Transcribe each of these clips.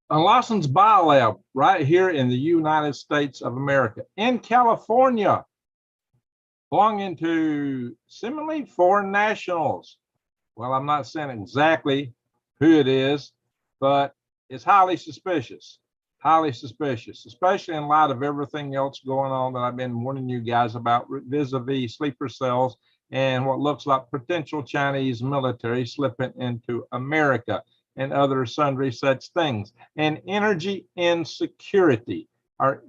a licensed biolab right here in the United States of America, in California, belonging to seemingly foreign nationals. Well, I'm not saying exactly who it is, but it's highly suspicious, especially in light of everything else going on that I've been warning you guys about vis-a-vis sleeper cells and what looks like potential Chinese military slipping into America and other sundry such things. And energy insecurity.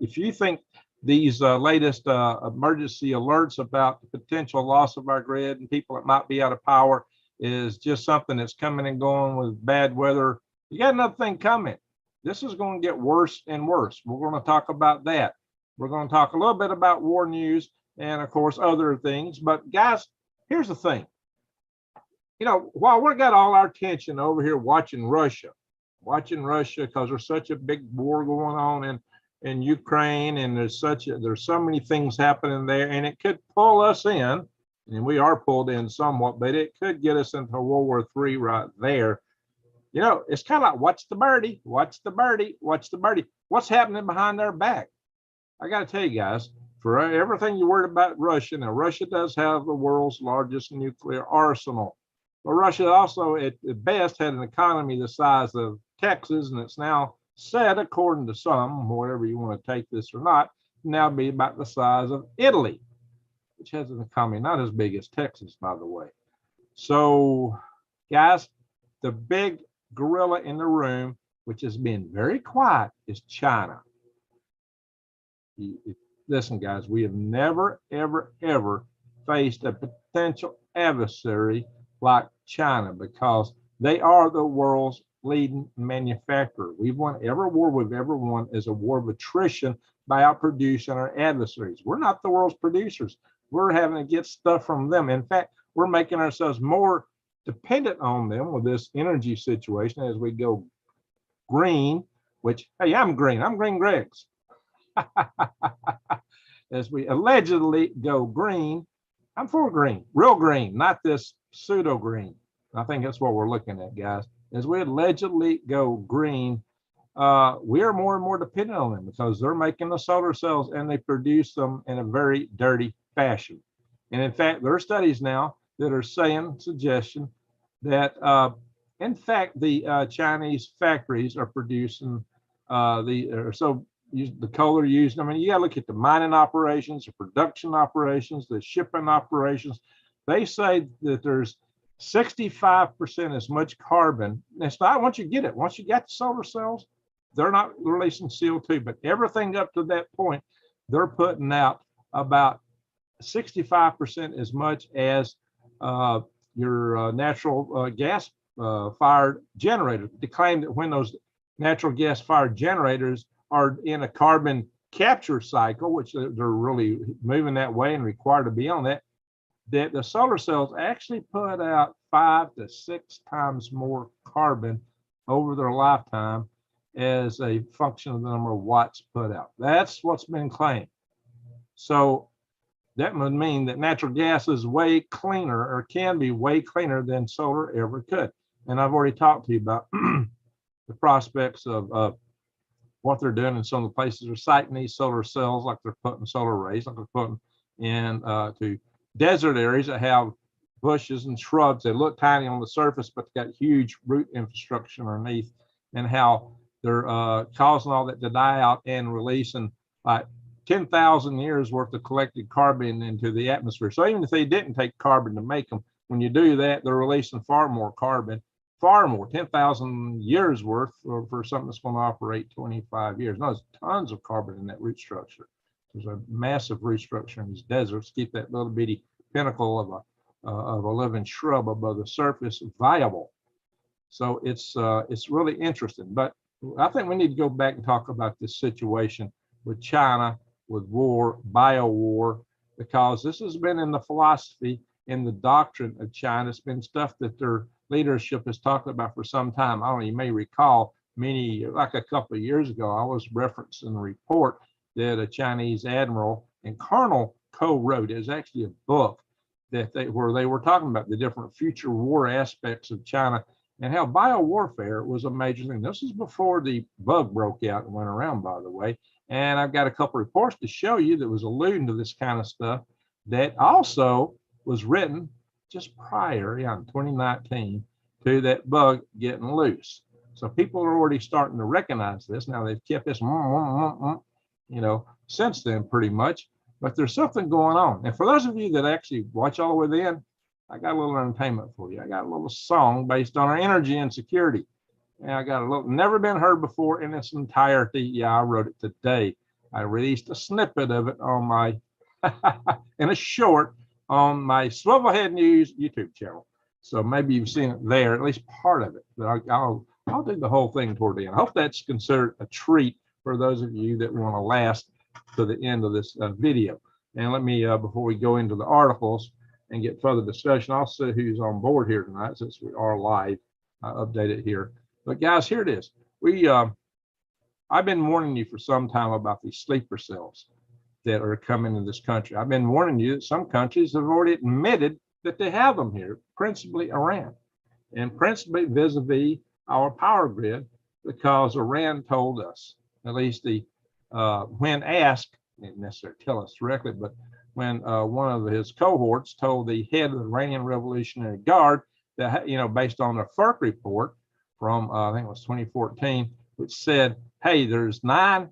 If you think these latest emergency alerts about the potential loss of our grid and people that might be out of power is just something that's coming and going with bad weather, you got another thing coming. This is going to get worse and worse. We're going to talk about that. We're going to talk a little bit about war news and, of course, other things. But, guys, here's the thing. You know, while we've got all our attention over here watching Russia because there's such a big war going on in Ukraine, and there's so many things happening there, and it could pull us in, and we are pulled in somewhat, but it could get us into World War III right there. You know, it's kind of like, what's the birdie? What's happening behind their back? I got to tell you guys, for everything you're worried about Russia, now Russia does have the world's largest nuclear arsenal. But Russia also, at best, had an economy the size of Texas, and it's now said, according to some, whatever you want to take this or not, now be about the size of Italy, which has an economy not as big as Texas, by the way. So, guys, the big gorilla in the room, which has been very quiet, is China. Listen, guys, we have never, ever, ever faced a potential adversary like China, because they are the world's leading manufacturer. We've won every war we've ever won is a war of attrition by outproducing our adversaries. We're not the world's producers. We're having to get stuff from them. In fact, we're making ourselves more dependent on them with this energy situation as we go green, which, hey, I'm green Greg's. As we allegedly go green, I'm for green, real green, not this pseudo green. I think that's what we're looking at, guys. As we allegedly go green, we are more and more dependent on them because they're making the solar cells and they produce them in a very dirty fashion. And in fact, there are studies now that are suggestion that, in fact, the Chinese factories are producing the coal are used. I mean, you got to look at the mining operations, the production operations, the shipping operations. They say that there's 65% as much carbon. It's not once you get it. Once you got the solar cells, they're not releasing CO2, but everything up to that point, they're putting out about 65% as much as your natural gas fired generator. They claim that when those natural gas fired generators are in a carbon capture cycle, which they're really moving that way and required to be on that, that the solar cells actually put out 5 to 6 times more carbon over their lifetime as a function of the number of watts put out. That's what's been claimed. So that would mean that natural gas is way cleaner, or can be way cleaner than solar ever could. And I've already talked to you about the prospects of what they're doing in some of the places they're siting these solar cells, like they're putting solar arrays, like they're putting in to desert areas that have bushes and shrubs. They look tiny on the surface, but they got huge root infrastructure underneath, and how they're causing all that to die out and releasing like 10,000 years worth of collected carbon into the atmosphere. So even if they didn't take carbon to make them, when you do that, they're releasing far more carbon, far more, 10,000 years worth for something that's going to operate 25 years. No, there's tons of carbon in that root structure. There's a massive root structure in these deserts. Keep that little bitty pinnacle of a living shrub above the surface viable. So it's really interesting. But I think we need to go back and talk about this situation with China, with war, bio-war, because this has been in the philosophy and the doctrine of China. It's been stuff that their leadership has talked about for some time. I don't know, you may recall like a couple of years ago, I was referencing a report that a Chinese admiral and colonel co-wrote. It was actually a book that where they were talking about the different future war aspects of China and how biowarfare was a major thing. This is before the bug broke out and went around, by the way. And I've got a couple reports to show you that was alluding to this kind of stuff that also was written just prior, in 2019, to that bug getting loose. So people are already starting to recognize this. Now they've kept this, since then pretty much, but there's something going on. And for those of you that actually watch all the way to the end, I got a little entertainment for you. I got a little song based on our energy insecurity. And I got a little, never been heard before in its entirety. Yeah, I wrote it today. I released a snippet of it on my, in a short, on my Swivelhead News YouTube channel. So maybe you've seen it there, at least part of it. But I'll do the whole thing toward the end. I hope that's considered a treat for those of you that want to last to the end of this video. And let me, before we go into the articles and get further discussion, I'll see who's on board here tonight since we are live. I'll update it here. But guys, here it is. I've been warning you for some time about these sleeper cells that are coming in this country. I've been warning you that some countries have already admitted that they have them here, principally Iran, and principally vis-a-vis our power grid, because Iran told us, at least when asked, didn't necessarily tell us directly, but when one of his cohorts told the head of the Iranian Revolutionary Guard that, based on a FERC report from, I think it was 2014, which said, hey, there's 9,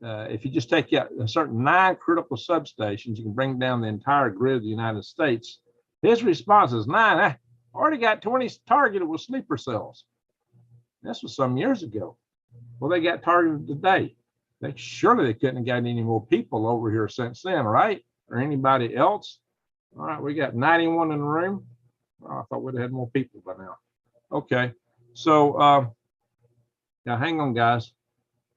if you just take out a certain 9 critical substations, you can bring down the entire grid of the United States. His response is 9, I already got 20 targeted with sleeper cells. This was some years ago. Well, they got targeted today. Surely they couldn't have gotten any more people over here since then, right? Or anybody else? All right, we got 91 in the room. Oh, I thought we'd have had more people by now. Okay, so now hang on, guys.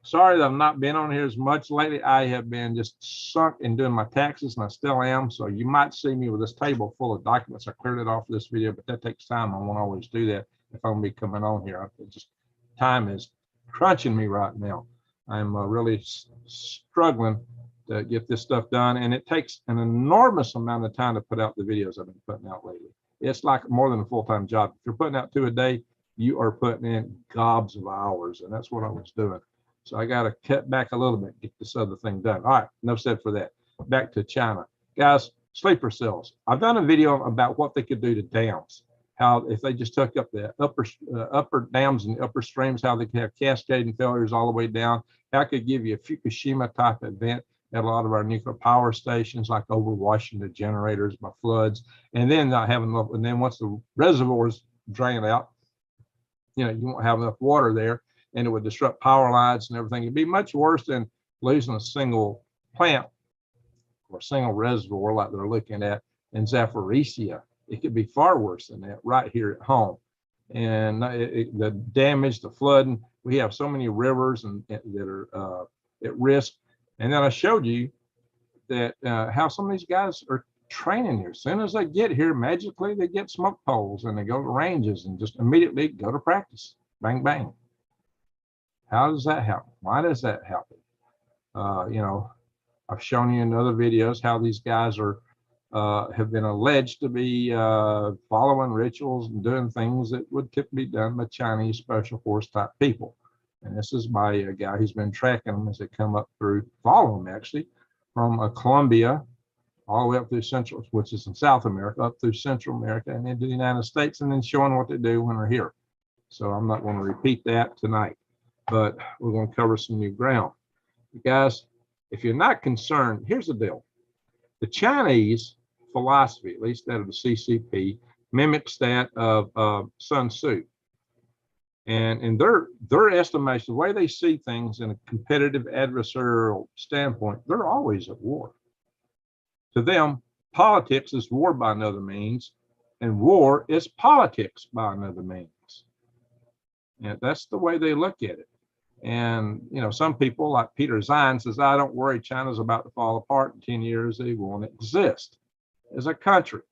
Sorry that I've not been on here as much lately. I have been just sunk in doing my taxes, and I still am. So you might see me with this table full of documents. I cleared it off for this video, but that takes time. I won't always do that if I'm gonna be coming on here. Time is crunching me right now. I'm really struggling to get this stuff done, and it takes an enormous amount of time to put out the videos I've been putting out lately. It's like more than a full-time job. If you're putting out 2 a day, you are putting in gobs of hours, and that's what I was doing. So I got to cut back a little bit, get this other thing done. All right, enough said for that. Back to China. Guys, sleeper cells. I've done a video about what they could do to dams. How if they just took up the upper dams and the upper streams, how they could have cascading failures all the way down. That could give you a Fukushima type event at a lot of our nuclear power stations, like overwashing the generators by floods, and then not having enough. And then once the reservoirs drain out, you won't have enough water there, and it would disrupt power lines and everything. It'd be much worse than losing a single plant or a single reservoir like they're looking at in Zaporizhia. It could be far worse than that right here at home. And the damage, the flooding, we have so many rivers that are at risk. And then I showed you that how some of these guys are training here. As soon as they get here, magically they get smoke poles and they go to ranges and just immediately go to practice. Bang, bang. How does that happen? Why does that happen? I've shown you in other videos how these guys have been alleged to be following rituals and doing things that would typically be done by Chinese special force type people. And this is by a guy who's been tracking them as they come up through, following them actually, from Colombia all the way up through Central, which is in South America, up through Central America and into the United States, and then showing what they do when they're here. So I'm not going to repeat that tonight, but we're going to cover some new ground. Guys, if you're not concerned, here's the deal. The Chinese philosophy, at least that of the CCP, mimics that of Sun Tzu. And in their estimation, the way they see things in a competitive adversarial standpoint, they're always at war. To them, politics is war by another means, and war is politics by another means. And that's the way they look at it. And, some people like Peter Zine says, I don't worry, China's about to fall apart in 10 years. They won't exist as a country.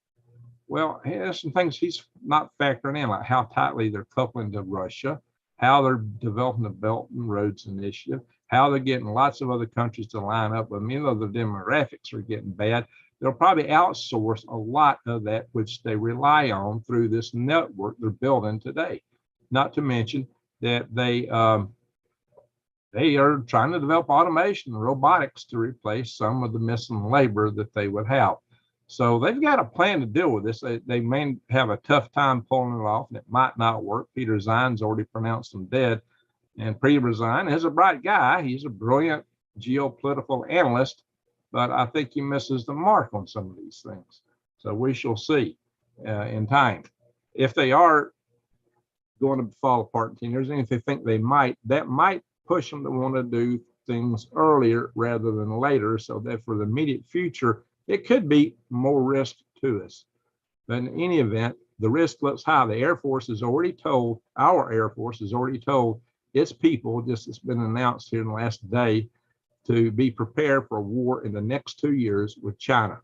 Well, there's some things he's not factoring in, like how tightly they're coupling to Russia, how they're developing the Belt and Roads Initiative, how they're getting lots of other countries to line up with them. Even though the demographics are getting bad, they'll probably outsource a lot of that which they rely on through this network they're building today. not to mention that they are trying to develop automation and robotics to replace some of the missing labor that they would have. So they've got a plan to deal with this. They may have a tough time pulling it off, and it might not work. Peter Zine's already pronounced them dead. And Peter Zine is a bright guy. He's a brilliant geopolitical analyst, but I think he misses the mark on some of these things. So we shall see in time. If they are going to fall apart in 10 years, and if they think they might, that might push them to want to do things earlier rather than later, so that for the immediate future, it could be more risk to us. But in any event, the risk looks high. The Air Force has already told, our Air Force has already told its people, just it's been announced here in the last day, to be prepared for a war in the next 2 years with China.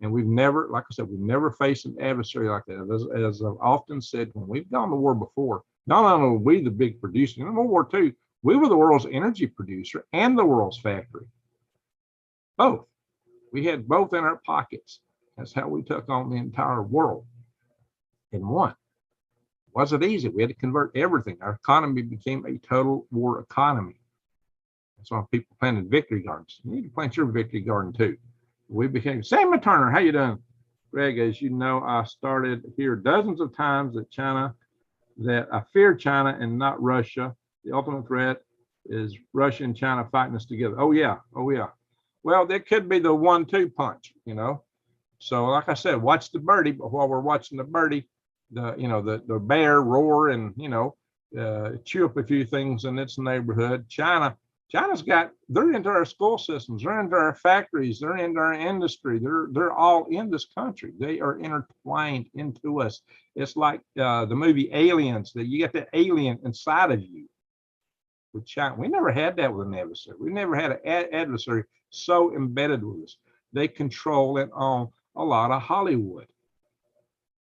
And we've never, like I said, we've never faced an adversary like that. As I've often said, when we've gone to war before, not only were we the big producer, in World War II, we were the world's energy producer and the world's factory. Both. We had both in our pockets. That's how we took on the entire world in one. It wasn't easy. We had to convert everything. Our economy became a total war economy. That's why people planted victory gardens. You need to plant your victory garden too. We became, Sam Turner, how you doing? Greg, as you know, I started here dozens of times that China, that I fear China and not Russia. The ultimate threat is Russia and China fighting us together. Oh yeah, oh yeah. Well, that could be the 1-2 punch, you know. So like I said, watch the birdie, but while we're watching the birdie, the bear roar and, chew up a few things in its neighborhood. China's got, they're into our school systems, they're into our factories, they're into our industry, they're all in this country. They are intertwined into us. It's like the movie Aliens, that you get the alien inside of you. With China, we never had that with an adversary. We never had an adversary so embedded with us. They control and own a lot of Hollywood.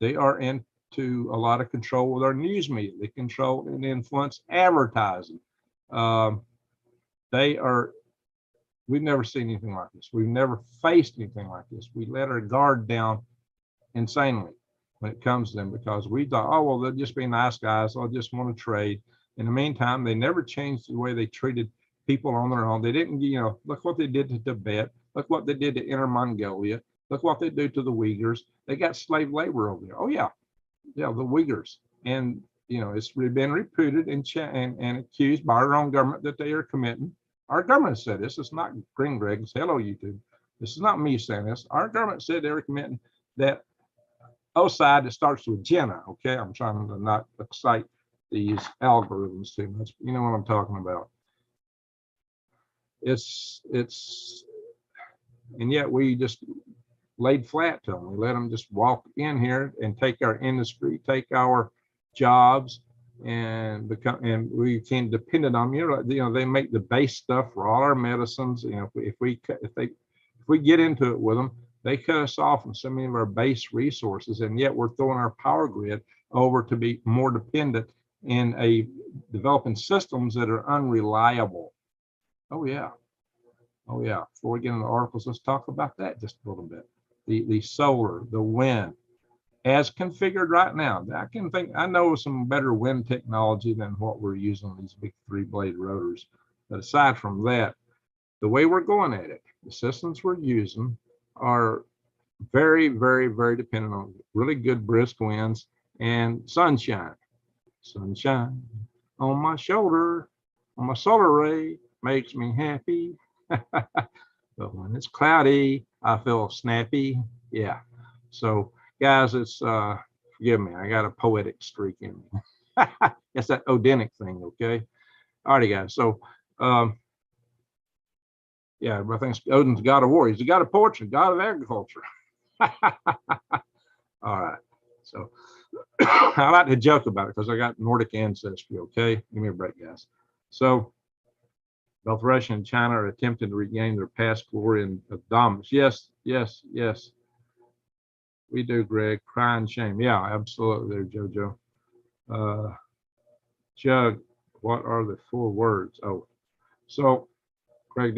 They are into a lot of control with our news media. They control and influence advertising. We've never seen anything like this. We've never faced anything like this. We let our guard down insanely when it comes to them, because we thought, oh, well, they'll just be nice guys. They'll just want to trade. In the meantime, they never changed the way they treated people on their own. They didn't, look what they did to Tibet. Look what they did to Inner Mongolia. Look what they do to the Uyghurs. They got slave labor over there. Oh, yeah. Yeah, the Uyghurs. And, it's been reputed and accused by our own government that they are committing. Our government said this. It's not Green Greg's. Hello, YouTube. This is not me saying this. Our government said they were committing that OSIDE that starts with Jenna. Okay, I'm trying to not excite these algorithms too much. You know what I'm talking about. It's and yet we just laid flat to them. We let them just walk in here and take our industry, take our jobs, and we became dependent on them. They make the base stuff for all our medicines. If we get into it with them, they cut us off from so many of our base resources, and yet we're throwing our power grid over to be more dependent in developing systems that are unreliable. Oh yeah. Before we get into articles, let's talk about that just a little bit. The solar, the wind, as configured right now. I know some better wind technology than what we're using on these big 3-blade rotors. But aside from that, the way we're going at it, the systems we're using are very, very, very dependent on really good brisk winds and sunshine. Sunshine on my shoulder, on my solar array, makes me happy. But when it's cloudy, I feel snappy. Yeah. So guys, it's forgive me, I got a poetic streak in me. It's that Odinic thing, okay? All righty, guys. So yeah, everybody thinks Odin's the god of war. He's the god of poetry, god of agriculture. All right. So I like to joke about it because I got Nordic ancestry, okay? Give me a break, guys. So both Russia and China are attempting to regain their past glory and dominance. Yes. We do, Greg. Cry and shame. Yeah, absolutely there, JoJo. Jug, what are the 4 words? Oh, so Greg,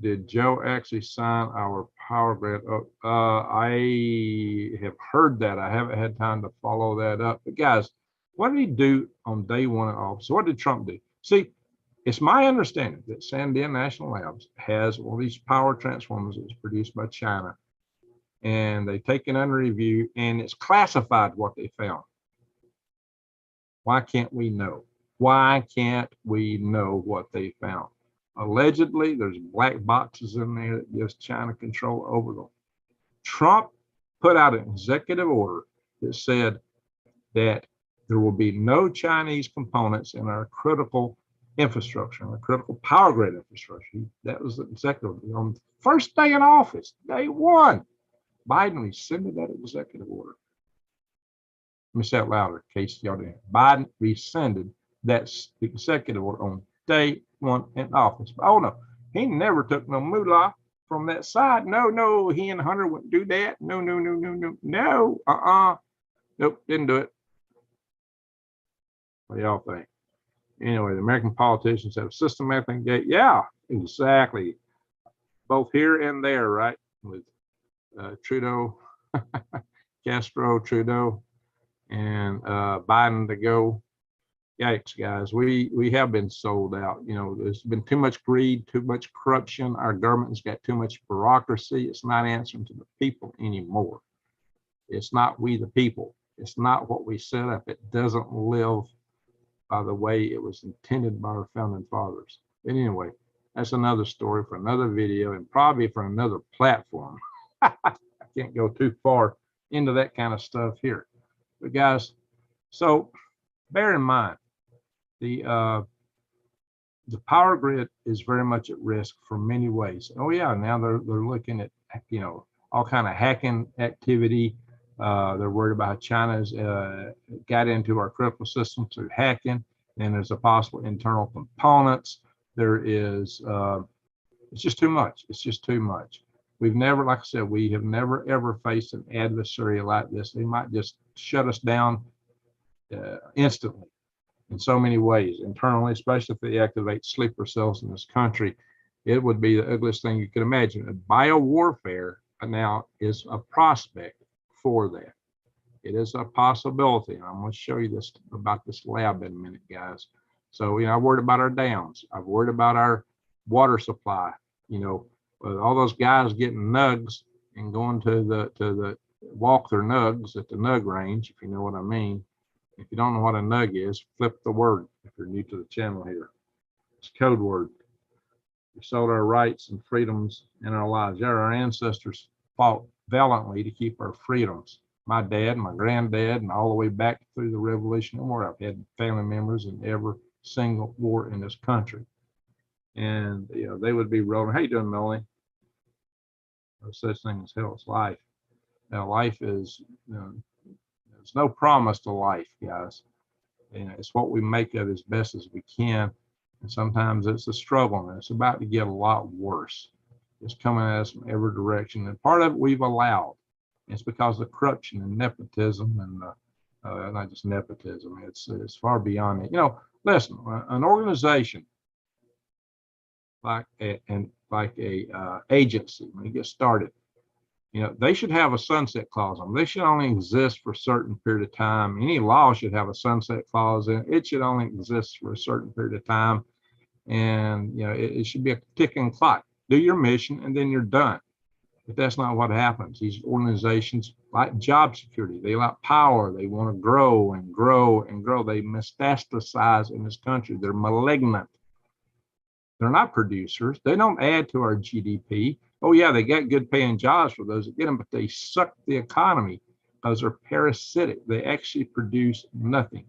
did Joe actually sign our power grant? I have heard that. I haven't had time to follow that up. But guys, What did he do on day one of office? What did Trump do? See, it's my understanding that Sandia National Labs has all these power transformers that's produced by China, and they take it under review, and it's classified what they found. Why can't we know? Why can't we know what they found? Allegedly, there's black boxes in there that gives China control over them. Trump put out an executive order that said that there will be no Chinese components in our critical infrastructure, our critical power grid infrastructure. That was the executive order. On the first day in office, day one, Biden rescinded that executive order. Let me say it louder in case y'all didn't. Biden rescinded that executive order on day one in office. But, oh no, he never took no moolah from that side. No, he and Hunter wouldn't do that. No. Nope, didn't do it. What do y'all think? Anyway, the American politicians have systematically engaged. Yeah, exactly. Both here and there, right? With Trudeau, Castro, Trudeau, and Biden to go. Yikes, guys, we have been sold out. You know, there's been too much greed, too much corruption. Our government's got too much bureaucracy. It's not answering to the people anymore. It's not we the people. It's not what we set up. It doesn't live by the way it was intended by our founding fathers. But anyway, that's another story for another video and probably for another platform. I can't go too far into that kind of stuff here. But guys, so bear in mind, the power grid is very much at risk for many ways. Oh yeah, now they're looking at, you know, all kind of hacking activity. They're worried about China's got into our critical system through hacking, and there's a possible internal components. There is, it's just too much. It's just too much. We've never, like I said, we have never ever faced an adversary like this. They might just shut us down instantly in so many ways internally, especially if they activate sleeper cells in this country. It would be the ugliest thing you could imagine. Biowarfare now is a prospect for that. It is a possibility. And I'm going to show you this about this lab in a minute, guys. So, you know, I worried about our dams. I've worried about our water supply. You know, with all those guys getting nugs and going to the walk their nugs at the nug range, if you know what I mean. If you don't know what a nug is, flip the word if you're new to the channel here. It's a code word. We sold our rights and freedoms in our lives. Yeah, our ancestors fought valiantly to keep our freedoms. My dad, my granddad, and all the way back through the Revolutionary War. I've had family members in every single war in this country. And, you know, they would be rolling. How you doing, Melanie? There's such thing as hell as life. Now, life is, you know, there's no promise to life, guys. You know, it's what we make of it as best as we can. And sometimes it's a struggle, and it's about to get a lot worse. It's coming at us from every direction. And part of it we've allowed. It's because of corruption and nepotism, and not just nepotism. It's far beyond it. You know, listen, an organization like a agency, when you get started, you know, they should have a sunset clause on them. They should only exist for a certain period of time. Any law should have a sunset clause in it. It should only exist for a certain period of time. And, you know, it should be a ticking clock. Do your mission and then you're done. But that's not what happens. These organizations like job security, they like power. They want to grow and grow and grow. They metastasize in this country. They're malignant. They're not producers. They don't add to our GDP. Oh yeah, they get good paying jobs for those that get them, but they suck the economy because they're parasitic. They actually produce nothing.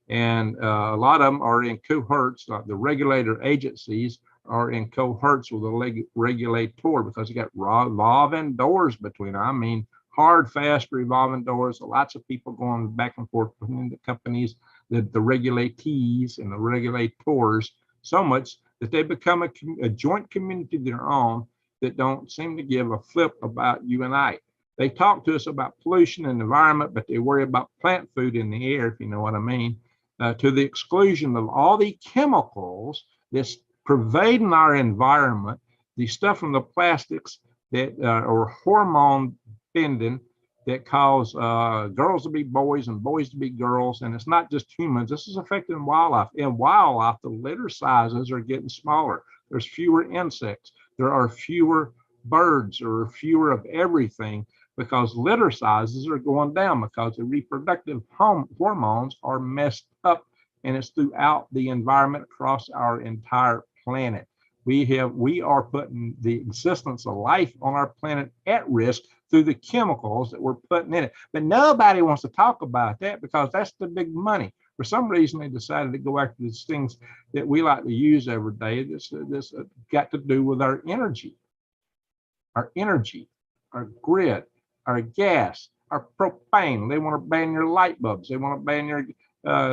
And a lot of them are in cohorts. The regulator agencies are in cohorts with the regulator because you got revolving doors between them. I mean, hard, fast revolving doors. Lots of people going back and forth between the companies, the regulatees and the regulators, so much that they become a joint community of their own that don't seem to give a flip about you and I. They talk to us about pollution and environment, but they worry about plant food in the air, if you know what I mean, to the exclusion of all the chemicals that's pervading our environment, the stuff from the plastics that are hormone bending, that cause girls to be boys and boys to be girls. And it's not just humans. This is affecting wildlife. In wildlife, the litter sizes are getting smaller. There's fewer insects. There are fewer birds or fewer of everything because litter sizes are going down because the reproductive hormones are messed up, and it's throughout the environment across our entire planet. We are putting the existence of life on our planet at risk through the chemicals that we're putting in it. But nobody wants to talk about that because that's the big money. For some reason, they decided to go after these things that we like to use every day. This got to do with our energy, our grid, our gas, our propane. They want to ban your light bulbs. They want to ban your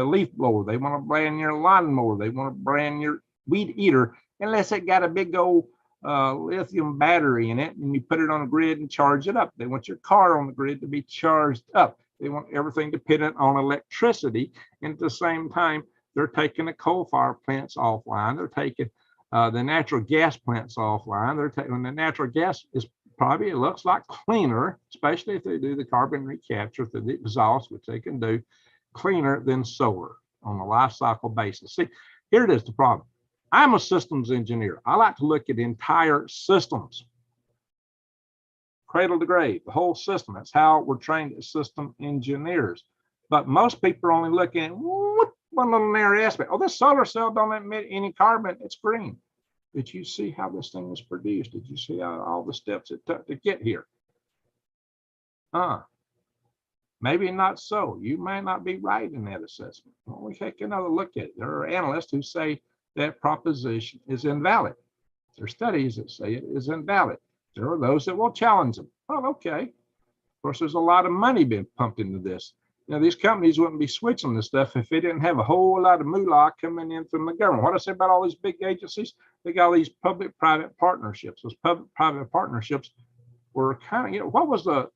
leaf blower. They want to ban your lawnmower. They want to ban your weed eater, unless it got a big old lithium battery in it and you put it on a grid and charge it up. They want your car on the grid to be charged up. They want everything dependent on electricity. And at the same time, they're taking the coal-fired plants offline. They're taking the natural gas plants offline. They're taking the natural gas is probably, it looks like cleaner, especially if they do the carbon recapture through the exhaust, which they can do, cleaner than solar on a life cycle basis. See, here it is, the problem. I'm a systems engineer. I like to look at entire systems, cradle to grave, the whole system. That's how we're trained as system engineers. But most people are only looking at one little narrow aspect. Oh, this solar cell don't emit any carbon. It's green. Did you see how this thing was produced? Did you see all the steps it took to get here? Maybe not so. You may not be right in that assessment. Well, we take another look at it. There are analysts who say that proposition is invalid. There are studies that say it is invalid. There are those that will challenge them. Well, okay. Of course, there's a lot of money being pumped into this. You know, these companies wouldn't be switching this stuff if they didn't have a whole lot of moolah coming in from the government. What I say about all these big agencies, they got all these public-private partnerships. Those public-private partnerships were kind of, you know, what was the,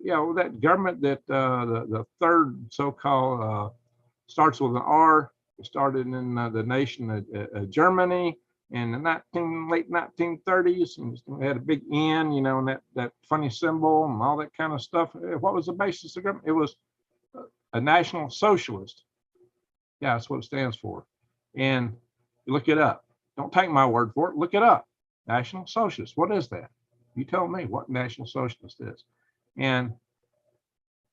you know, that government that the third so-called starts with an R, started in the nation of Germany in the late 1930s, and it had a big N, you know, and that funny symbol and all that kind of stuff. What was the basis of government? It was a National Socialist. Yeah, that's what it stands for. And you look it up. Don't take my word for it. Look it up. National Socialist. What is that? You tell me what National Socialist is. And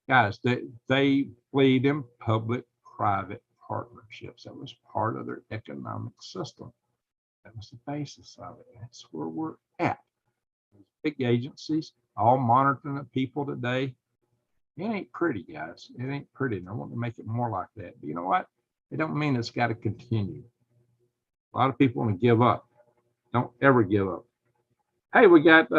guys, they believed in public-private partnerships. That was part of their economic system. That was the basis of it. That's where we're at. These big agencies, all monitoring the people today. It ain't pretty, guys. It ain't pretty. And I want to make it more like that. But you know what? It don't mean it's got to continue. A lot of people want to give up. Don't ever give up. Hey, we got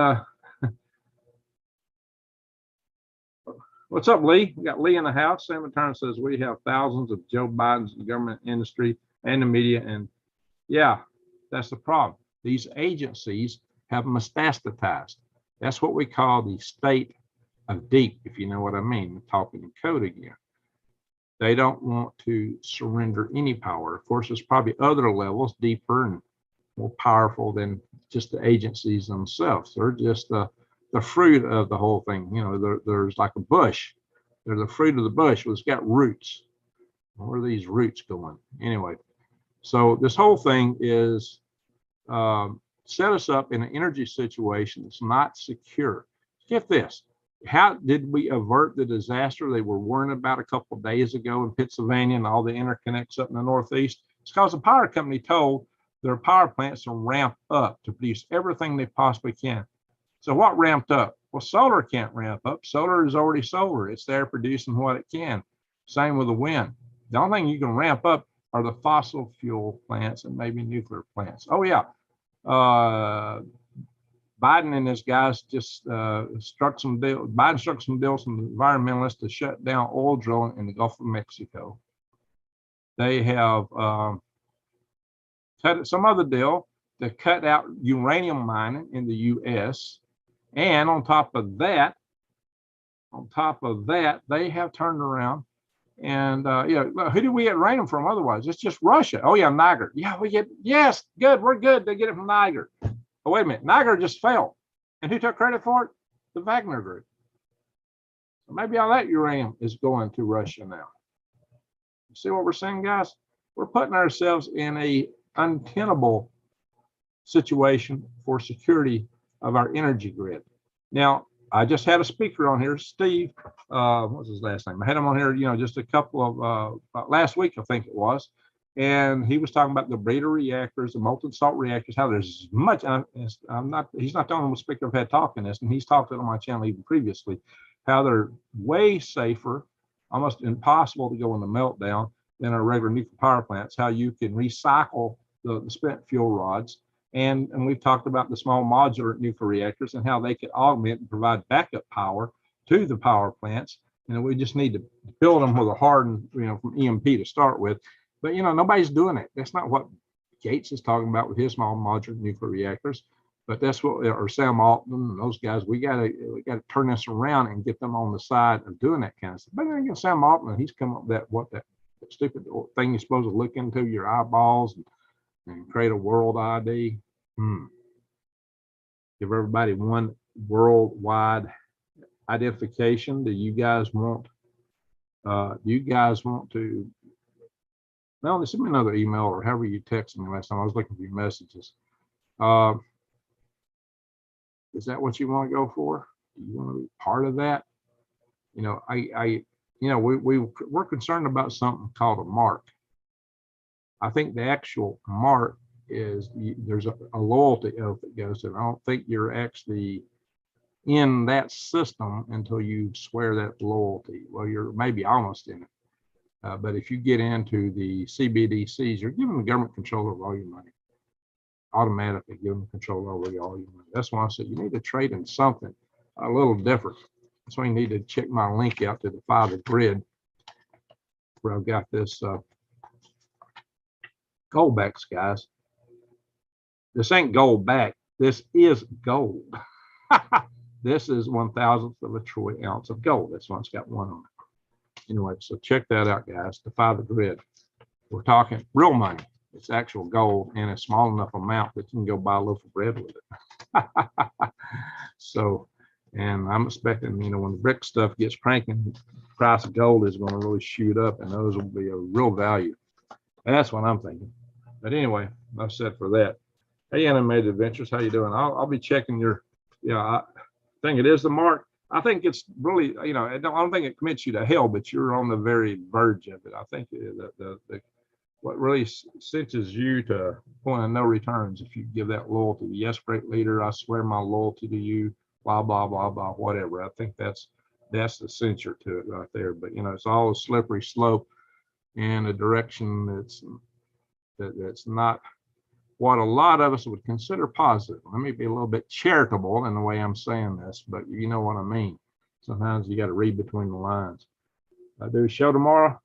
what's up, Lee? We got Lee in the house. Sam Turner says we have thousands of Joe Biden's in the government industry and the media. And yeah, that's the problem. These agencies have metastasized. That's what we call the state of deep, if you know what I mean, talking in code again. They don't want to surrender any power. Of course, there's probably other levels deeper and more powerful than just the agencies themselves. They're just the fruit of the whole thing. You know, there's like a bush. They're the fruit of the bush. Well, it's got roots. Where are these roots going? Anyway, so this whole thing is set us up in an energy situation that's not secure. Get this. How did we avert the disaster they were worrying about a couple of days ago in Pennsylvania and all the interconnects up in the Northeast? It's because the power company told their power plants to ramp up to produce everything they possibly can. So what ramped up? Well, solar can't ramp up. Solar is already solar. It's there producing what it can. Same with the wind. The only thing you can ramp up are the fossil fuel plants and maybe nuclear plants. Oh, yeah. Biden and his guys just struck some deals. Biden struck some deals with environmentalists to shut down oil drilling in the Gulf of Mexico. They have cut some other deal to cut out uranium mining in the U.S. And on top of that, they have turned around and who do we get uranium from otherwise? It's just Russia. Oh yeah, Niger. Yeah, yes, good. We're good. They get it from Niger. Oh, wait a minute. Niger just fell. And who took credit for it? The Wagner Group. Maybe all that uranium is going to Russia now. See what we're saying, guys? We're putting ourselves in a untenable situation for security of our energy grid. Now, I just had a speaker on here, Steve. What was his last name? I had him on here, just a couple of last week, I think it was, and he was talking about the breeder reactors, the molten salt reactors. How there's much. He's not the only speaker I've had talking this, and he's talked it on my channel even previously. How they're way safer, almost impossible to go in the meltdown than our regular nuclear power plants. How you can recycle the spent fuel rods. And we've talked about the small modular nuclear reactors and how they could augment and provide backup power to the power plants. We just need to build them with a hardened, from EMP to start with. But, nobody's doing it. That's not what Gates is talking about with his small modular nuclear reactors. But that's what, or Sam Altman and those guys, we gotta turn this around and get them on the side of doing that kind of stuff. But then again, Sam Altman, he's come up with that stupid thing you're supposed to look into your eyeballs and create a world ID. Give everybody one worldwide identification. Do you guys want to? No, send me another email or however you texted me last time. I was looking for your messages. Is that what you want to go for? Do you want to be part of that? We're concerned about something called a mark. I think the actual mark is there's a loyalty oath that goes to it. I don't think you're actually in that system until you swear that loyalty. Well, you're maybe almost in it. But if you get into the CBDCs, you're giving the government control over all your money. Automatically giving them control over all your money. That's why I said you need to trade in something a little different. That's why you need to check my link out to the Fiat grid where I've got this Goldbacks, guys. This ain't Goldback. This is gold. This is 1/1000th of a troy ounce of gold. That's why it's got one on it. Anyway, so check that out, guys. The Fiat grid. We're talking real money. It's actual gold in a small enough amount that you can go buy a loaf of bread with it. So, and I'm expecting, when the BRICS stuff gets cranking, the price of gold is going to really shoot up, and those will be a real value. That's what I'm thinking. But anyway, enough said for that. Hey, Animated Adventures, how you doing? I'll be checking your, I think it is the mark. I think it's really, I don't think it commits you to hell, but you're on the very verge of it. I think what really cinches you to point of no returns if you give that loyalty. Yes, great leader, I swear my loyalty to you, blah, blah, blah, blah, whatever. I think that's the censure to it right there. But, it's all a slippery slope in a direction that's not what a lot of us would consider positive. Let me be a little bit charitable in the way I'm saying this, but you know what I mean. Sometimes you got to read between the lines. I do a show tomorrow.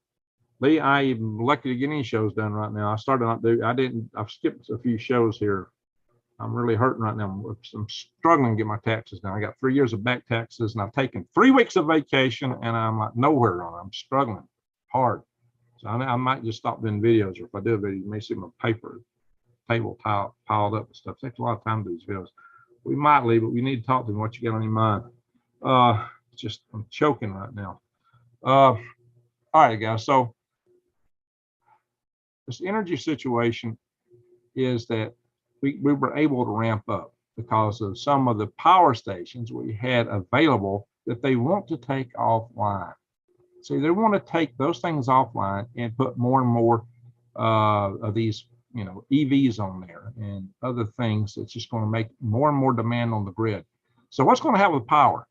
Lee, I am lucky to get any shows done right now. I've skipped a few shows here. I'm really hurting right now. I'm struggling to get my taxes done. I got 3 years of back taxes and I've taken 3 weeks of vacation and I'm like nowhere on it. I'm struggling hard. So I might just stop doing videos, or if I do a video, you may see my table piled up and stuff. It takes a lot of time to do these videos. We might leave, but we need to talk to them. What you got on your mind? I'm choking right now. All right, guys. So this energy situation is that we were able to ramp up because of some of the power stations we had available that they want to take offline. See, they want to take those things offline and put more and more of these EVs on there and other things that's just going to make more and more demand on the grid. So what's going to happen with power?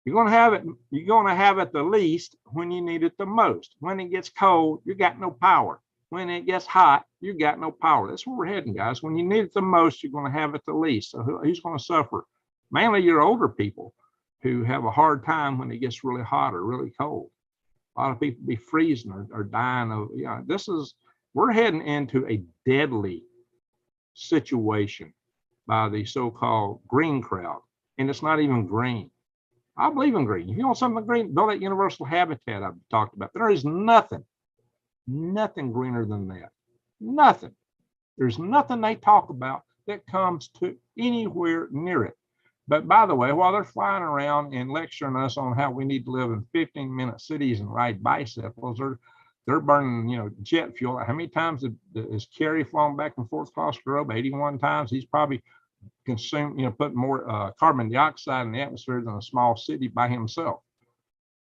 You're going to have it the least when you need it the most. When it gets cold, you got no power. When it gets hot, you got no power. That's where we're heading, guys. When you need it the most, you're going to have it the least. So who's going to suffer? Mainly your older people who have a hard time when it gets really hot or really cold. A lot of people be freezing or dying of, we're heading into a deadly situation by the so-called green crowd. And it's not even green. I believe in green. If you want something green, build that universal habitat I've talked about. There is nothing greener than that. Nothing. There's nothing they talk about that comes to anywhere near it. But by the way, while they're flying around and lecturing us on how we need to live in 15-minute cities and ride bicycles, they're burning, jet fuel. How many times has Kerry flown back and forth across the globe? 81 times. He's probably consumed, put more carbon dioxide in the atmosphere than a small city by himself.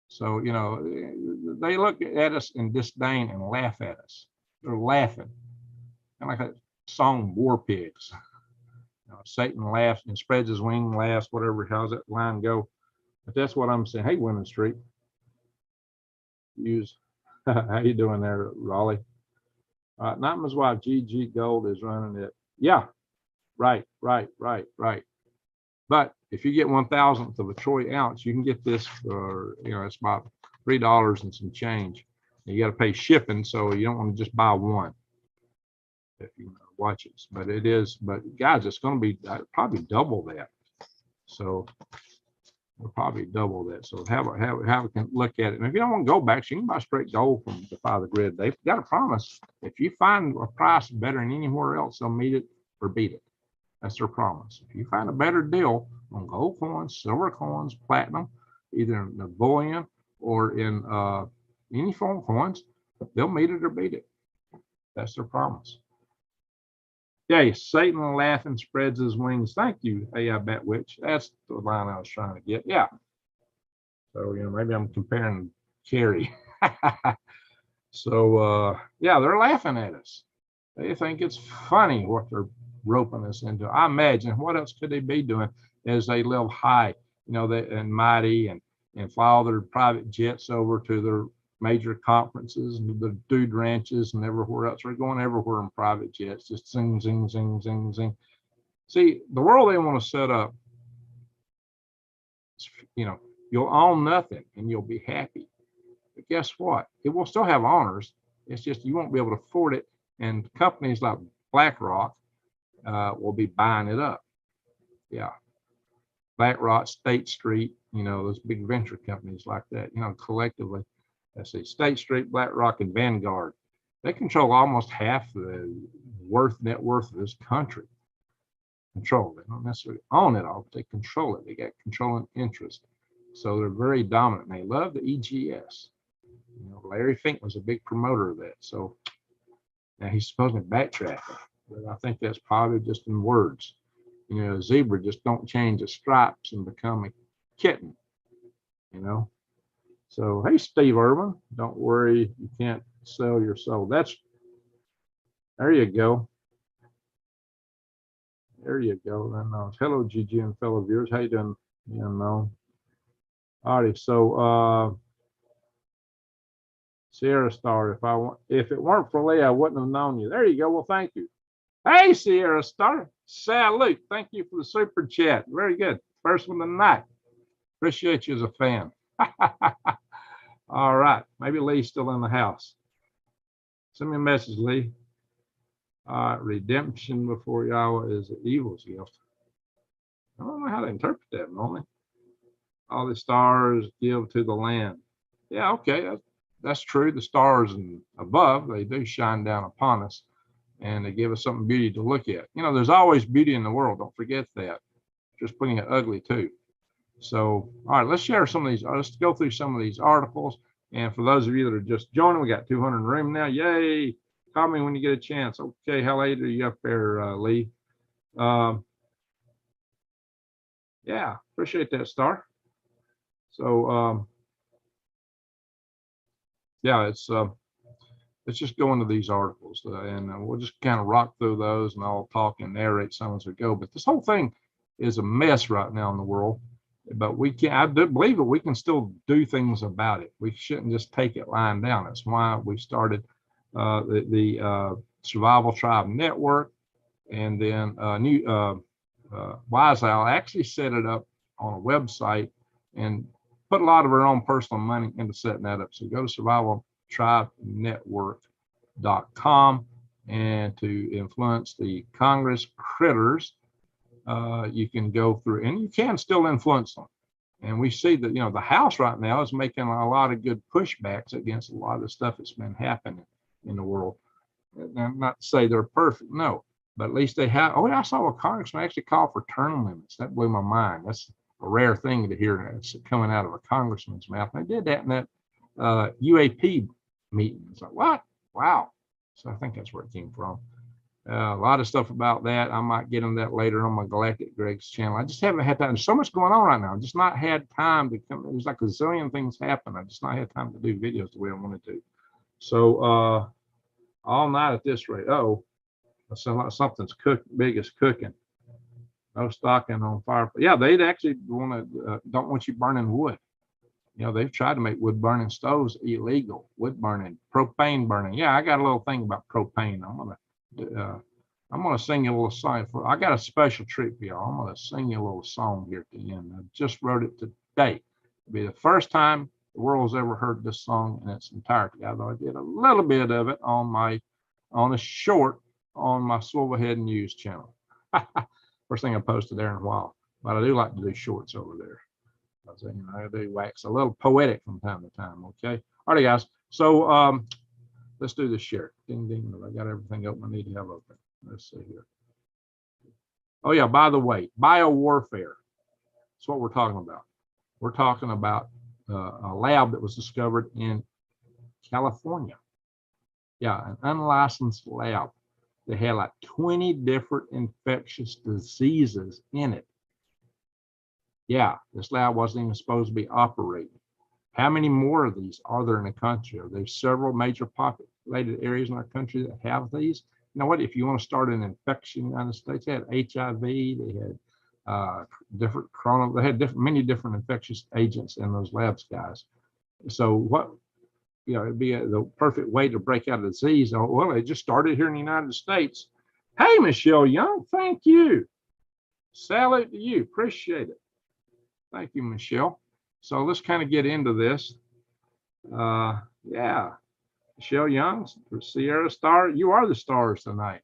So, they look at us in disdain and laugh at us. They're laughing. Kind of like that song, War Pigs. Satan laughs and spreads his wing, laughs, whatever. How's that line go? But that's what I'm saying. Hey, Winning Street. How you doing there, Raleigh? Not his wife, GG Gold is running it. Yeah, right. But if you get 1/1000th of a troy ounce, you can get this for, it's about $3 and some change. You got to pay shipping, so you don't want to just buy one. If you watch it, but guys, it's going to be probably double that. So we'll probably double that. So have a can look at it. And if you don't want Goldbacks, you can buy straight gold from Defy the Grid. They've got a promise. If you find a price better than anywhere else, they'll meet it or beat it. That's their promise. If you find a better deal on gold coins, silver coins, platinum, either in the bullion or in any form of coins, they'll meet it or beat it. That's their promise. Yeah, Satan laughing spreads his wings. Thank you, AI Batwitch. That's the line I was trying to get. Yeah. So, maybe I'm comparing Kerry. So, yeah, they're laughing at us. They think it's funny what they're roping us into. I imagine what else could they be doing as they live high, and mighty and fly all their private jets over to their major conferences and the dude ranches and everywhere else. We're going everywhere in private jets, just zing, zing, zing, zing, zing. See, the world they want to set up, you'll own nothing and you'll be happy. But guess what? It will still have honors. It's just you won't be able to afford it. And companies like BlackRock will be buying it up. Yeah. BlackRock, State Street, those big venture companies like that, collectively. Let's see, State Street, BlackRock, and Vanguard. They control almost half the net worth of this country. Control it. They don't necessarily own it all, but they control it. They got controlling interest. So they're very dominant. And they love the EGS. Larry Fink was a big promoter of that. So now he's supposedly backtracking. But I think that's probably just in words. A zebra just don't change the stripes and become a kitten, So, hey, Steve Irwin, don't worry, you can't sell your soul. There you go. There you go. Then hello, GG and fellow viewers. How you doing? All righty. So, Sierra Star, if it weren't for Lee, I wouldn't have known you. There you go. Well, thank you. Hey, Sierra Star. Salute. Thank you for the super chat. Very good. First one tonight. Appreciate you as a fan. All right. Maybe Lee's still in the house. Send me a message, Lee. Redemption before Yahweh is an evil's gift. I don't know how to interpret that, normally. All the stars give to the land. Yeah, okay. That's true. The stars above, they do shine down upon us. And they give us something beauty to look at. There's always beauty in the world. Don't forget that. Just putting it ugly too. So, all right, let's share some of these. Let's go through some of these articles. And for those of you that are just joining, we got 200 in the room now. Yay. Call me when you get a chance. Okay, how late are you up there, Lee? Yeah, appreciate that, Star. So, yeah, let's just go into these articles and we'll just kind of rock through those and I'll talk and narrate some as we go. But this whole thing is a mess right now in the world. But I do believe that we can still do things about it. We shouldn't just take it lying down. That's why we started the Survival Tribe Network, and then WWIII actually set it up on a website and put a lot of our own personal money into setting that up. So go to survivaltribenetwork.com, and to influence the Congress critters, you can go through, and you can still influence them. And we see that, the House right now is making a lot of good pushbacks against a lot of the stuff that's been happening in the world. And not to say they're perfect, no, but at least they have. Oh, I saw a congressman actually call for term limits. That blew my mind. That's a rare thing to hear that's coming out of a congressman's mouth. They did that in that UAP meeting. It's like, what? Wow. So I think that's where it came from. A lot of stuff about that. I might get into that later on my Galactic Greg's channel. I just haven't had time. There's so much going on right now. I've just not had time to come. There's like a zillion things happen. I've just not had time to do videos the way I wanted to. So all night at this rate. Oh, something's big is cooking. No stocking on fire. Yeah, they'd actually don't want you burning wood. You know, they've tried to make wood burning stoves illegal. Wood burning, propane burning. Yeah, I got a little thing about propane. I'm gonna sing you a little song. I got a special treat for y'all. I'm gonna sing you a little song here at the end. I just wrote it today. It'll be the first time the world's ever heard this song in its entirety. Although I did a little bit of it on a short on my Swivelhead News channel. First thing I posted there in a while. But I do like to do shorts over there. You know, I do wax a little poetic from time to time. Okay. All right, guys. So let's do this share. Ding ding. I got everything open I need to have open. Let's see here. Oh yeah, by the way, biowarfare. That's what we're talking about. We're talking about a lab that was discovered in California. Yeah, an unlicensed lab. They had like 20 different infectious diseases in it. Yeah, this lab wasn't even supposed to be operating. How many more of these are there in the country? Are there several major populated areas in our country that have these? You know what? If you want to start an infection in the United States, they had HIV, they had many different infectious agents in those labs, guys. So what, you know, it'd be the perfect way to break out a disease. Well, it just started here in the United States. Hey, Michelle Young, thank you. Salute to you, appreciate it. Thank you, Michelle. So let's kind of get into this. Yeah, Michelle Young, Sierra Star, you are the stars tonight.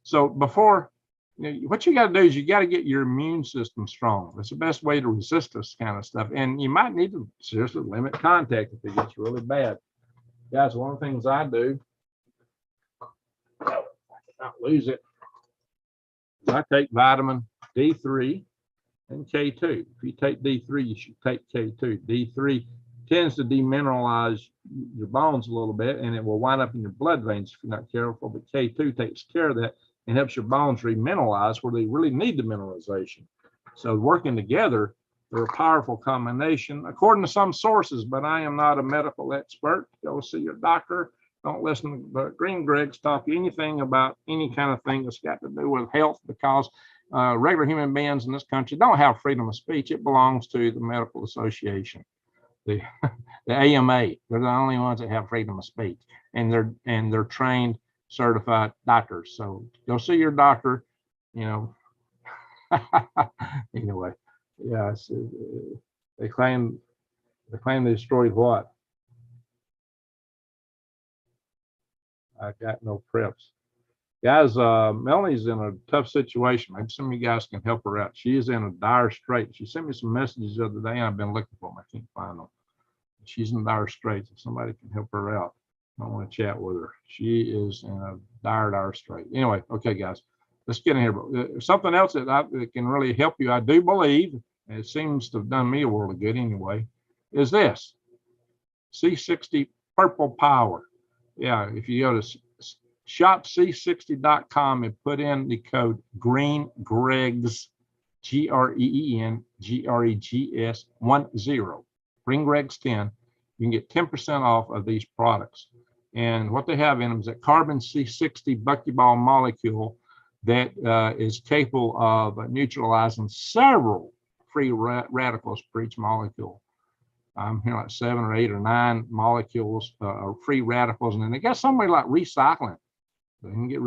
So before, you know, what you got to do is you got to get your immune system strong. That's the best way to resist this kind of stuff. And you might need to seriously limit contact if it gets really bad. Guys, one of the things I do, I cannot lose it, is I take vitamin D3 and K2. If you take D3, you should take K2. D3 tends to demineralize your bones a little bit, and it will wind up in your blood veins if you're not careful. But K2 takes care of that and helps your bones remineralize where they really need the mineralization. So working together, they're a powerful combination, according to some sources, but I am not a medical expert. Go see your doctor. Don't listen to Green Greg's talk anything about any kind of thing that's got to do with health, because regular human beings in this country don't have freedom of speech. It belongs to the medical association, the AMA. They're the only ones that have freedom of speech, and they're trained, certified doctors. So go see your doctor. You know. Anyway, yeah. They claim they destroyed what? I got no preps. Guys, Melanie's in a tough situation. Maybe some of you guys can help her out. She is in a dire strait. She sent me some messages the other day, and I've been looking for them. I can't find them. She's in dire straits. If somebody can help her out, I want to chat with her. She is in a dire strait. Anyway, okay, guys, let's get in here. Something else that can really help you, I do believe, and it seems to have done me a world of good anyway, is this C60 Purple Power. Yeah, if you go to shopc60.com and put in the code GreenGregs, GREENGREGS 10, GreenGregs10, you can get 10% off of these products. And what they have in them is a carbon C60 buckyball molecule that is capable of neutralizing several free radicals per each molecule. I'm here like 7 or 8 or 9 molecules of free radicals, and then they got somewhere like recycling. They can get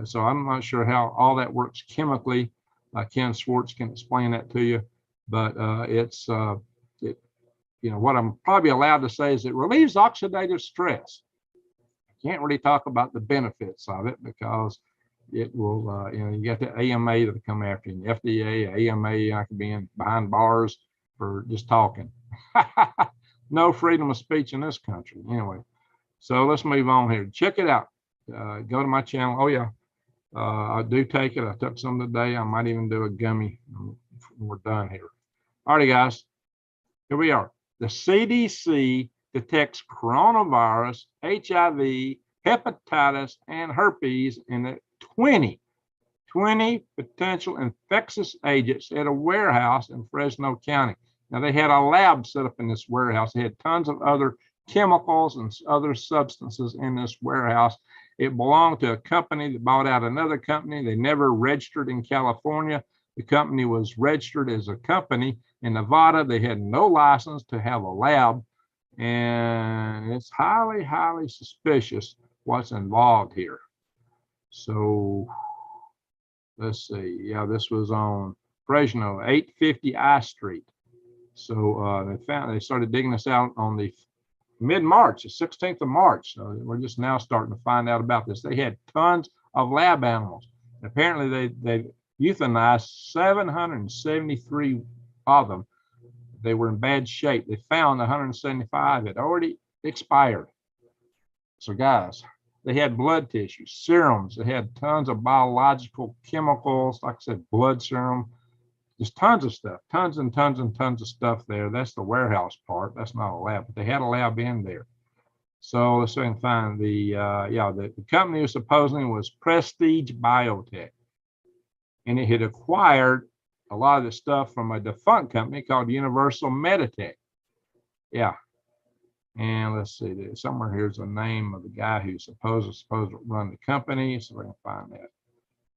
so I'm not sure how all that works chemically. Ken Swartz can explain that to you, but it's you know, what I'm probably allowed to say is it relieves oxidative stress. I can't really talk about the benefits of it because it will, you know, you got the AMA that'll come after you, FDA, AMA. I could be in behind bars for just talking. No freedom of speech in this country. Anyway, so let's move on here. Check it out. Go to my channel. Oh yeah, I do take it. I took some today. I might even do a gummy when we're done here. All right, guys, here we are. The CDC detects coronavirus, HIV, hepatitis, and herpes in 20 potential infectious agents at a warehouse in Fresno County. Now, they had a lab set up in this warehouse. They had tons of other chemicals and other substances in this warehouse. It belonged to a company that bought out another company. They never registered in California. The company was registered as a company in Nevada. They had no license to have a lab. And it's highly, highly suspicious what's involved here. So let's see. Yeah, this was on Fresno, 850 I Street. So they started digging this out on the mid-March, the 16th of March. So we're just now starting to find out about this. They had tons of lab animals. Apparently, they euthanized 773 of them. They were in bad shape. They found 175 had already expired. So, guys, they had blood tissue, serums. They had tons of biological chemicals, like I said, blood serum. Just tons of stuff, tons and tons and tons of stuff there. That's the warehouse part. That's not a lab, but they had a lab in there. So let's see if I can find the company was supposedly was Prestige Biotech, and it had acquired a lot of the stuff from a defunct company called Universal Meditech. Yeah, and let's see, somewhere here's the name of the guy who's supposed to run the company. So we're gonna find that.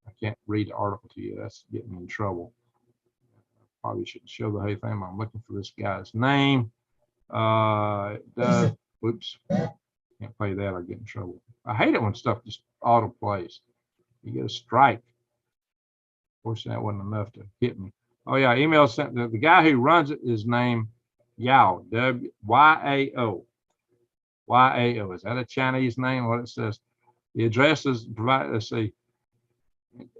I can't read the article to you. That's getting me in trouble. Probably shouldn't show the whole thing. I'm looking for this guy's name. Oops, can't play that. I'll get in trouble. I hate it when stuff just auto plays. You get a strike. Fortunately, that wasn't enough to hit me. Oh yeah, email sent. The guy who runs it is named Yao, W-Y-A-O. Y-A-O. Is that a Chinese name? What it says? The address is provided. Let's see.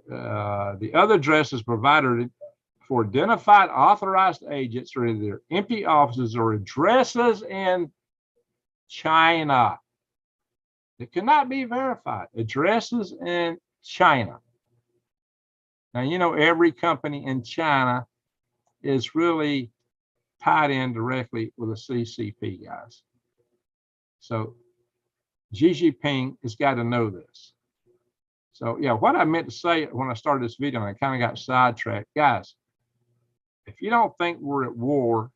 The other address is provided for identified authorized agents or either empty offices or addresses in China. It cannot be verified. Addresses in China. Now, you know, every company in China is really tied in directly with the CCP, guys. So Xi Jinping has got to know this. So, yeah, what I meant to say when I started this video, and I kind of got sidetracked, guys, if you don't think we're at war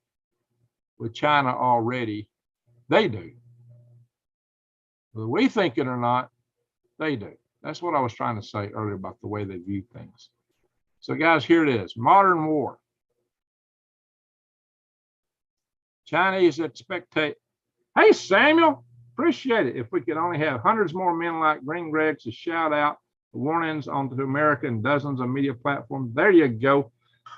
with China already, they do. Whether we think it or not, they do. That's what I was trying to say earlier about the way they view things. So, guys, here it is. Modern war. Chinese expectation. Hey, Samuel, appreciate it. If we could only have hundreds more men like Green Greg to shout out the warnings onto America and dozens of media platforms. There you go.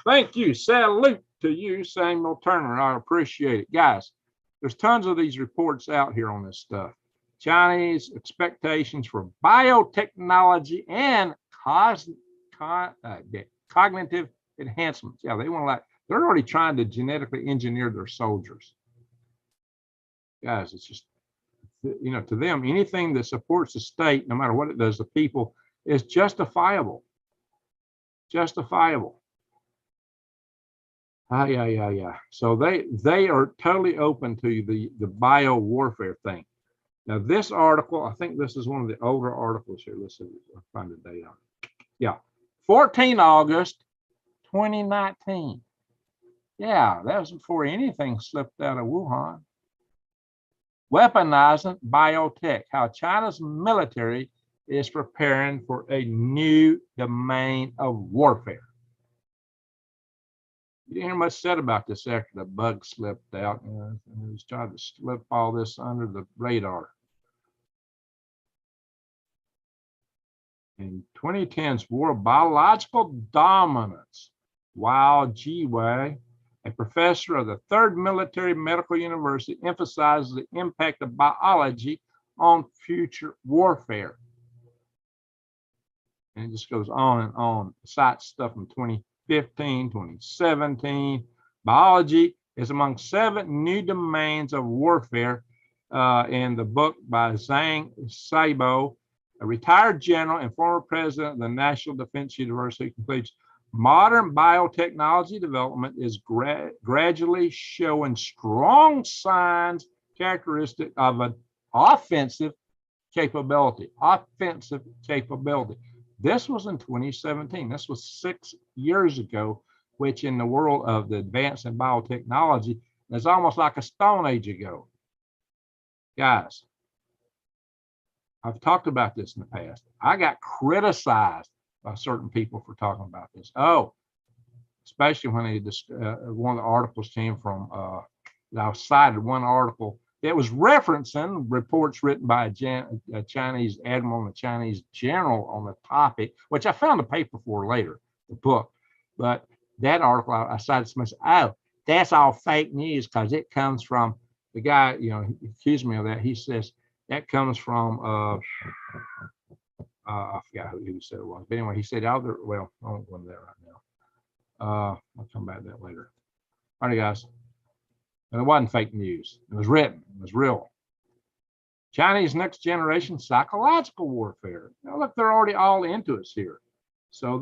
Thank you. Salute to you, Samuel Turner. I appreciate it. Guys, there's tons of these reports out here on this stuff. Chinese expectations for biotechnology and cognitive enhancements. Yeah, they want to they're already trying to genetically engineer their soldiers. Guys, it's just, you know, to them, anything that supports the state, no matter what it does to people, is justifiable. Justifiable. Yeah. So they are totally open to the bio warfare thing. Now, this article, I think this is one of the older articles here. Let's see if I find the date on it. Yeah, 14 August 2019. Yeah, that was before anything slipped out of Wuhan. Weaponizing biotech, how China's military is preparing for a new domain of warfare. You didn't hear much said about this after the bug slipped out. You know, it was trying to slip all this under the radar. In 2010's War of Biological Dominance, WWIII, a professor of the 3rd Military Medical University, emphasizes the impact of biology on future warfare. And it just goes on and on. Cites stuff from 2015, 2017. Biology is among 7 new domains of warfare in the book by Zhang Saibo a retired general and former president of the National Defense University, concludes modern biotechnology development is gradually showing strong signs characteristic of an offensive capability. Offensive capability. This was in 2017. This was 6 years ago, which in the world of the advance in biotechnology is almost like a Stone Age ago. Guys, I've talked about this in the past. I got criticized by certain people for talking about this. Oh, especially when they one of the articles came from, I cited one article that was referencing reports written by a Chinese admiral and a Chinese general on the topic, which I found the paper for later, the book. But that article, I cited some, oh, that's all fake news because it comes from the guy, you know, he accused me of that. He says that comes from, I forgot who he said it was. But anyway, he said, well, I won't go into that right now. I'll come back to that later. All right, guys. And it wasn't fake news. It was written. It was real. Chinese next generation psychological warfare. Now, look, they're already all into us here. So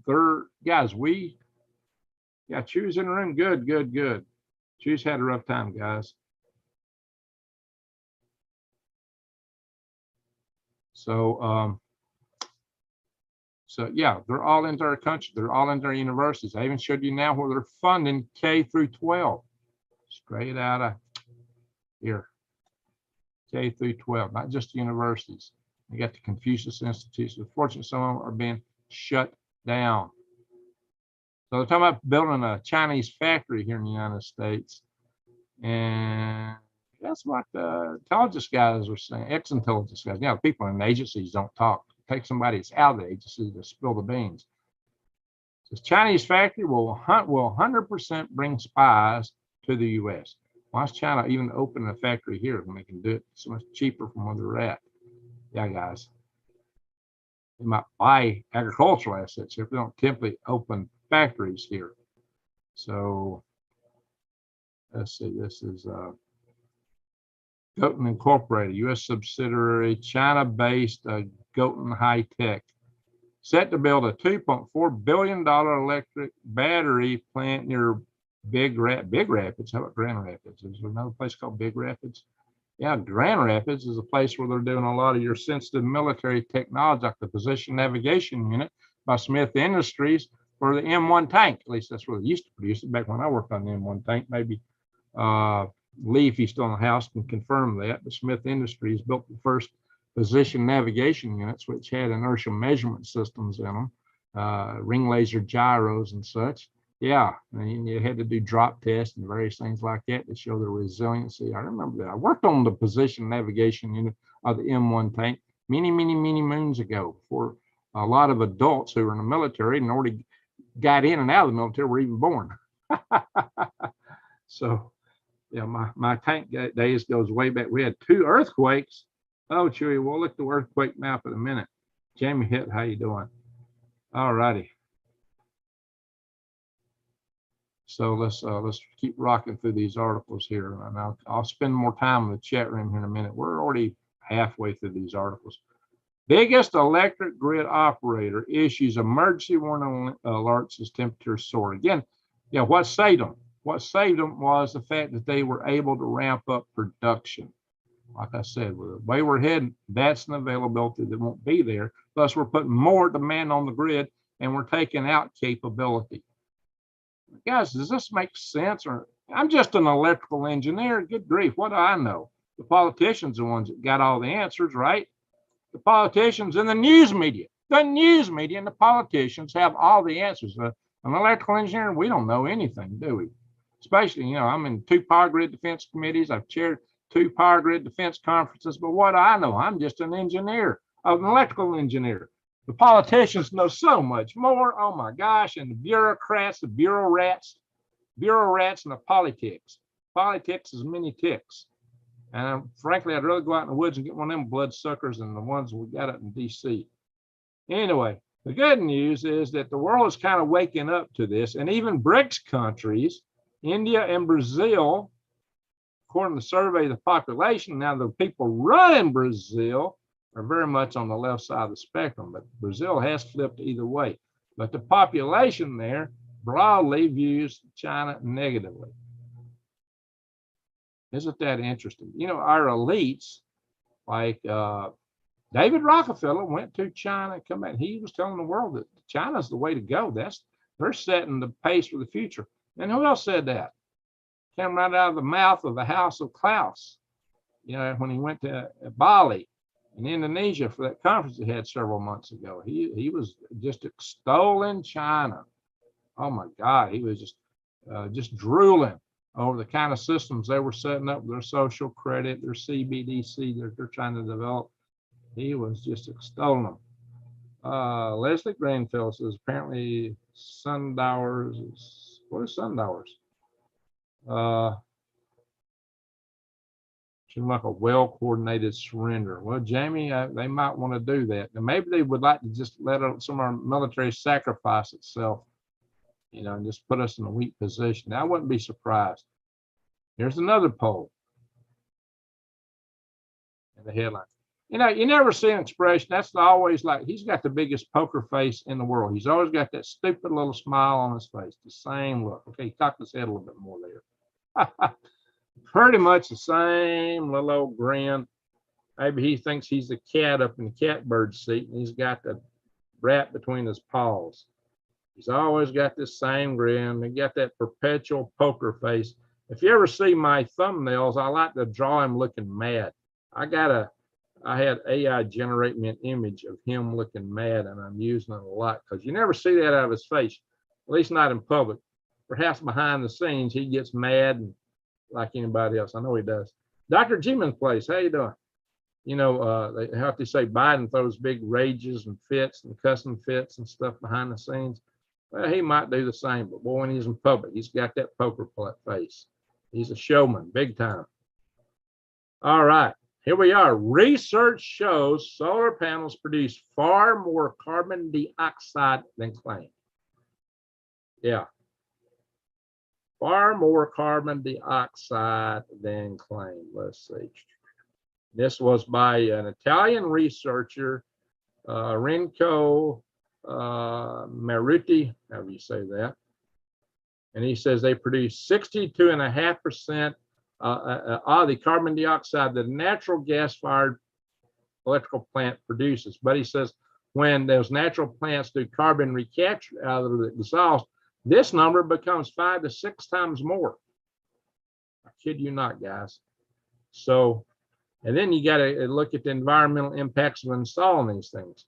they're guys, Chew's in the room. Good. Chew's had a rough time, guys. So yeah, they're all into our country. They're all into our universities. I even showed you now where they're funding K through 12. Straight out of here, K through 12, not just universities. You got the Confucius Institutes. Unfortunately, some of them are being shut down. So they're talking about building a Chinese factory here in the United States. And that's what the intelligence guys are saying, ex-intelligence guys. You know, people in agencies don't talk. Take somebody that's out of the agency to spill the beans. This Chinese factory will 100% bring spies to the U.S. Why is China even opening a factory here when they can do it so much cheaper from where they're at? Yeah, guys. They might buy agricultural assets if they don't typically open factories here. So let's see, this is Goten Incorporated, U.S. subsidiary, China-based Goten High Tech, set to build a $2.4 billion electric battery plant near Big Rapids. How about Grand Rapids? Is there another place called Big Rapids? Yeah, Grand Rapids is a place where they're doing a lot of your sensitive military technology, like the Position Navigation Unit by Smith Industries for the M1 tank. At least that's where they used to produce it back when I worked on the M1 tank. Maybe Lee, if he's still in the house, can confirm that. But Smith Industries built the first position navigation units, which had inertial measurement systems in them, ring laser gyros and such. Yeah, and you had to do drop tests and various things like that to show the resiliency. I remember that. I worked on the position navigation unit of the M1 tank many moons ago, before a lot of adults who were in the military and already got in and out of the military were even born. So, yeah, my tank days goes way back. We had 2 earthquakes. Oh, Chewy, we'll look at the earthquake map in a minute. Jamie Hitt, how you doing? All righty. So let's keep rocking through these articles here, and I'll spend more time in the chat room here in a minute. We're already halfway through these articles. Biggest electric grid operator issues emergency warning alerts as temperatures soar. Again, yeah, what saved them? What saved them was the fact that they were able to ramp up production. Like I said, with the way we're heading, that's an availability that won't be there. Plus, we're putting more demand on the grid, and we're taking out capability. Guys, does this make sense? Or I'm just an electrical engineer. Good grief, what do I know? The politicians are the ones that got all the answers, right? The politicians and the news media. The news media and the politicians have all the answers. An electrical engineer, we don't know anything, do we? Especially, you know, I'm in 2 power grid defense committees. I've chaired 2 power grid defense conferences, but what do I know? I'm just an engineer, an electrical engineer. The politicians know so much more. Oh my gosh. And the bureaucrats, the bureau rats and the politics. Politics is many ticks. And frankly, I'd rather go out in the woods and get one of them bloodsuckers than the ones we got up in DC. Anyway, the good news is that the world is kind of waking up to this. And even BRICS countries, India and Brazil, according to the survey of the population, now the people running Brazil are very much on the left side of the spectrum, but Brazil has flipped either way. But the population there broadly views China negatively. Isn't that interesting? You know, our elites, like David Rockefeller, went to China and come back. He was telling the world that China's the way to go. They're setting the pace for the future. And who else said that? Came right out of the mouth of the House of Klaus, you know, when he went to Bali in Indonesia for that conference he had several months ago. He was just extolling China. Oh my God, he was just drooling over the kind of systems they were setting up, their social credit, their CBDC they're trying to develop. He was just extolling them. Leslie Granfield says apparently sundowers is, what is sundowers? Seems like a well-coordinated surrender. Well, Jamie, they might want to do that. And maybe they would like to just let some of our military sacrifice itself, you know, and just put us in a weak position. I wouldn't be surprised. Here's another poll. And the headline. You know, you never see an expression. That's always like, he's got the biggest poker face in the world. He's always got that stupid little smile on his face, the same look. Okay, he cocked his head a little bit more there. Pretty much the same little old grin. Maybe he thinks he's the cat up in the catbird seat and he's got the rat between his paws. He's always got this same grin. He got that perpetual poker face. If you ever see my thumbnails, I like to draw him looking mad. I had AI generate me an image of him looking mad, and I'm using it a lot because you never see that out of his face, at least not in public. Perhaps behind the scenes, he gets mad and like anybody else. I know he does. Dr. G-Man's place, how you doing? You know, they have to say Biden throws big rages and fits and cussing fits and stuff behind the scenes. Well, he might do the same, but boy, when he's in public, he's got that poker face. He's a showman, big time. All right. Here we are. Research shows solar panels produce far more carbon dioxide than claimed. Yeah. Far more carbon dioxide than claimed. Let's see. This was by an Italian researcher, Renko Maruti, however you say that. And he says they produce 62.5% of the carbon dioxide that a natural gas-fired electrical plant produces. But he says when those natural plants do carbon recapture out of the exhaust, this number becomes 5 to 6 times more. I kid you not, guys. So, and then you got to look at the environmental impacts of installing these things.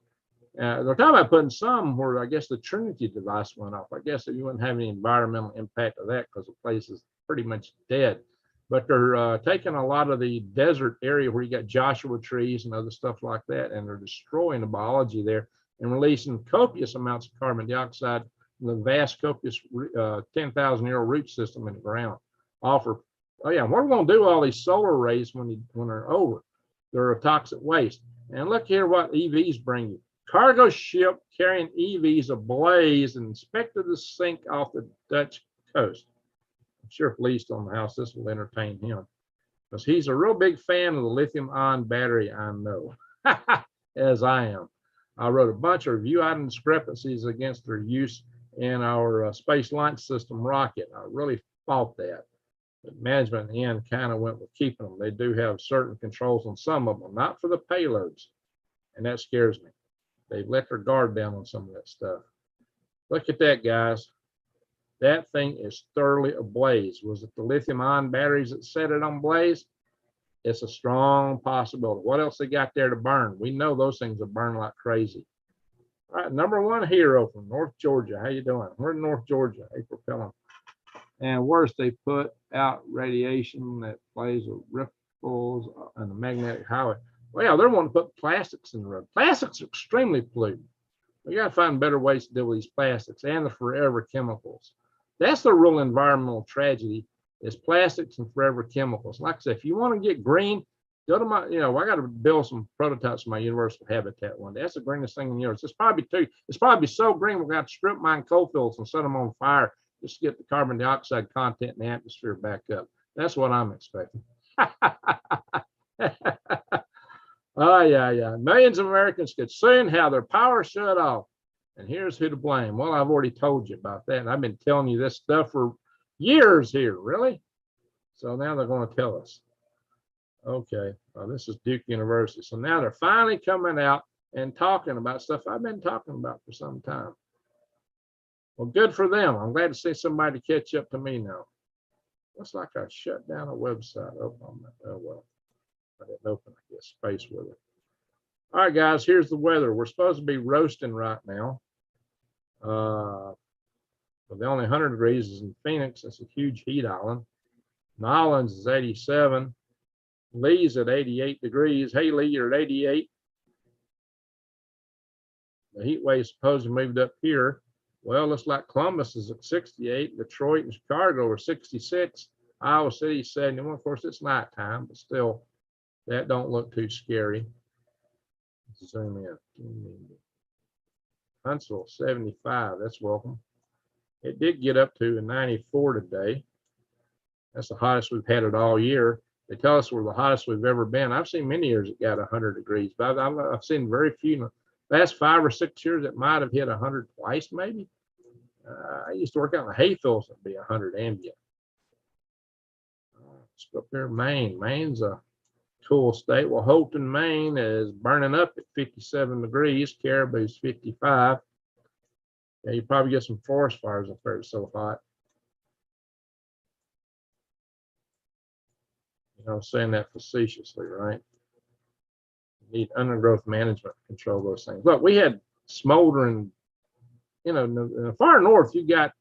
They're talking about putting some where I guess the Trinity device went off. I guess you wouldn't have any environmental impact of that because the place is pretty much dead. But they're taking a lot of the desert area where you got Joshua trees and other stuff like that, and they're destroying the biology there and releasing copious amounts of carbon dioxide from the vast, copious 10,000-year root system in the ground. Oh yeah, what are we going to do with all these solar arrays when they're over? They're a toxic waste. And look here what EVs bring you. Cargo ship carrying EVs ablaze and expected to sink off the Dutch coast. I'm sure if Lee's on the house, this will entertain him because he's a real big fan of the lithium-ion battery, I know, as I am. I wrote a bunch of review item discrepancies against their use in our space launch system rocket. I really fought that. But management in the end kind of went with keeping them. They do have certain controls on some of them, not for the payloads. And that scares me. They've let their guard down on some of that stuff. Look at that, guys. That thing is thoroughly ablaze. Was it the lithium-ion batteries that set it on blaze? It's a strong possibility. What else they got there to burn? We know those things will burn like crazy. All right, number one hero from North Georgia. How you doing? We're in North Georgia, April Pelham. And worse, they put out radiation that plays with ripples on the magnetic highway. Well, they're wanting to put plastics in the road. Plastics are extremely polluting. We got to find better ways to deal with these plastics and the forever chemicals. That's the real environmental tragedy is plastics and forever chemicals. Like I said, if you want to get green, go to my, I got to build some prototypes of my universal habitat one day. That's the greenest thing in the universe. It's probably so green, we're going to have to strip mine coal fields and set them on fire just to get the carbon dioxide content in the atmosphere back up. That's what I'm expecting. Oh, yeah. Millions of Americans could soon have their power shut off. And here's who to blame. Well, I've already told you about that. And I've been telling you this stuff for years here, really. So now they're going to tell us. Okay, well, this is Duke University. So now they're finally coming out and talking about stuff I've been talking about for some time. Well, good for them. I'm glad to see somebody catch up to me now. Looks like I shut down a website. Oh, well, I didn't open, I guess, space with it. All right, guys, here's the weather. We're supposed to be roasting right now. But the only 100 degrees is in Phoenix. That's a huge heat island. Nolens is 87. Lee's at 88 degrees. Hey, Lee, you're at 88. The heat wave supposedly moved up here. Well, looks like Columbus is at 68. Detroit and Chicago are 66. Iowa City 71. Of course, it's nighttime, but still, that don't look too scary. Zoom in. Huntsville 75. That's welcome. It did get up to 94 today. That's the hottest we've had it all year. They tell us we're the hottest we've ever been. I've seen many years it got 100 degrees, but I've seen very few. Last 5 or 6 years, it might have hit 100 twice, maybe. I used to work out in the hay fields, it'd be 100 ambient. Let's go up there, Maine. Maine's a cool state. Well, Holton, Maine is burning up at 57 degrees. Caribou's 55. Yeah, you probably get some forest fires up there. It's so hot. You know, I'm saying that facetiously, right? You need undergrowth management to control those things. Look, we had smoldering, you know, in the far north, you got,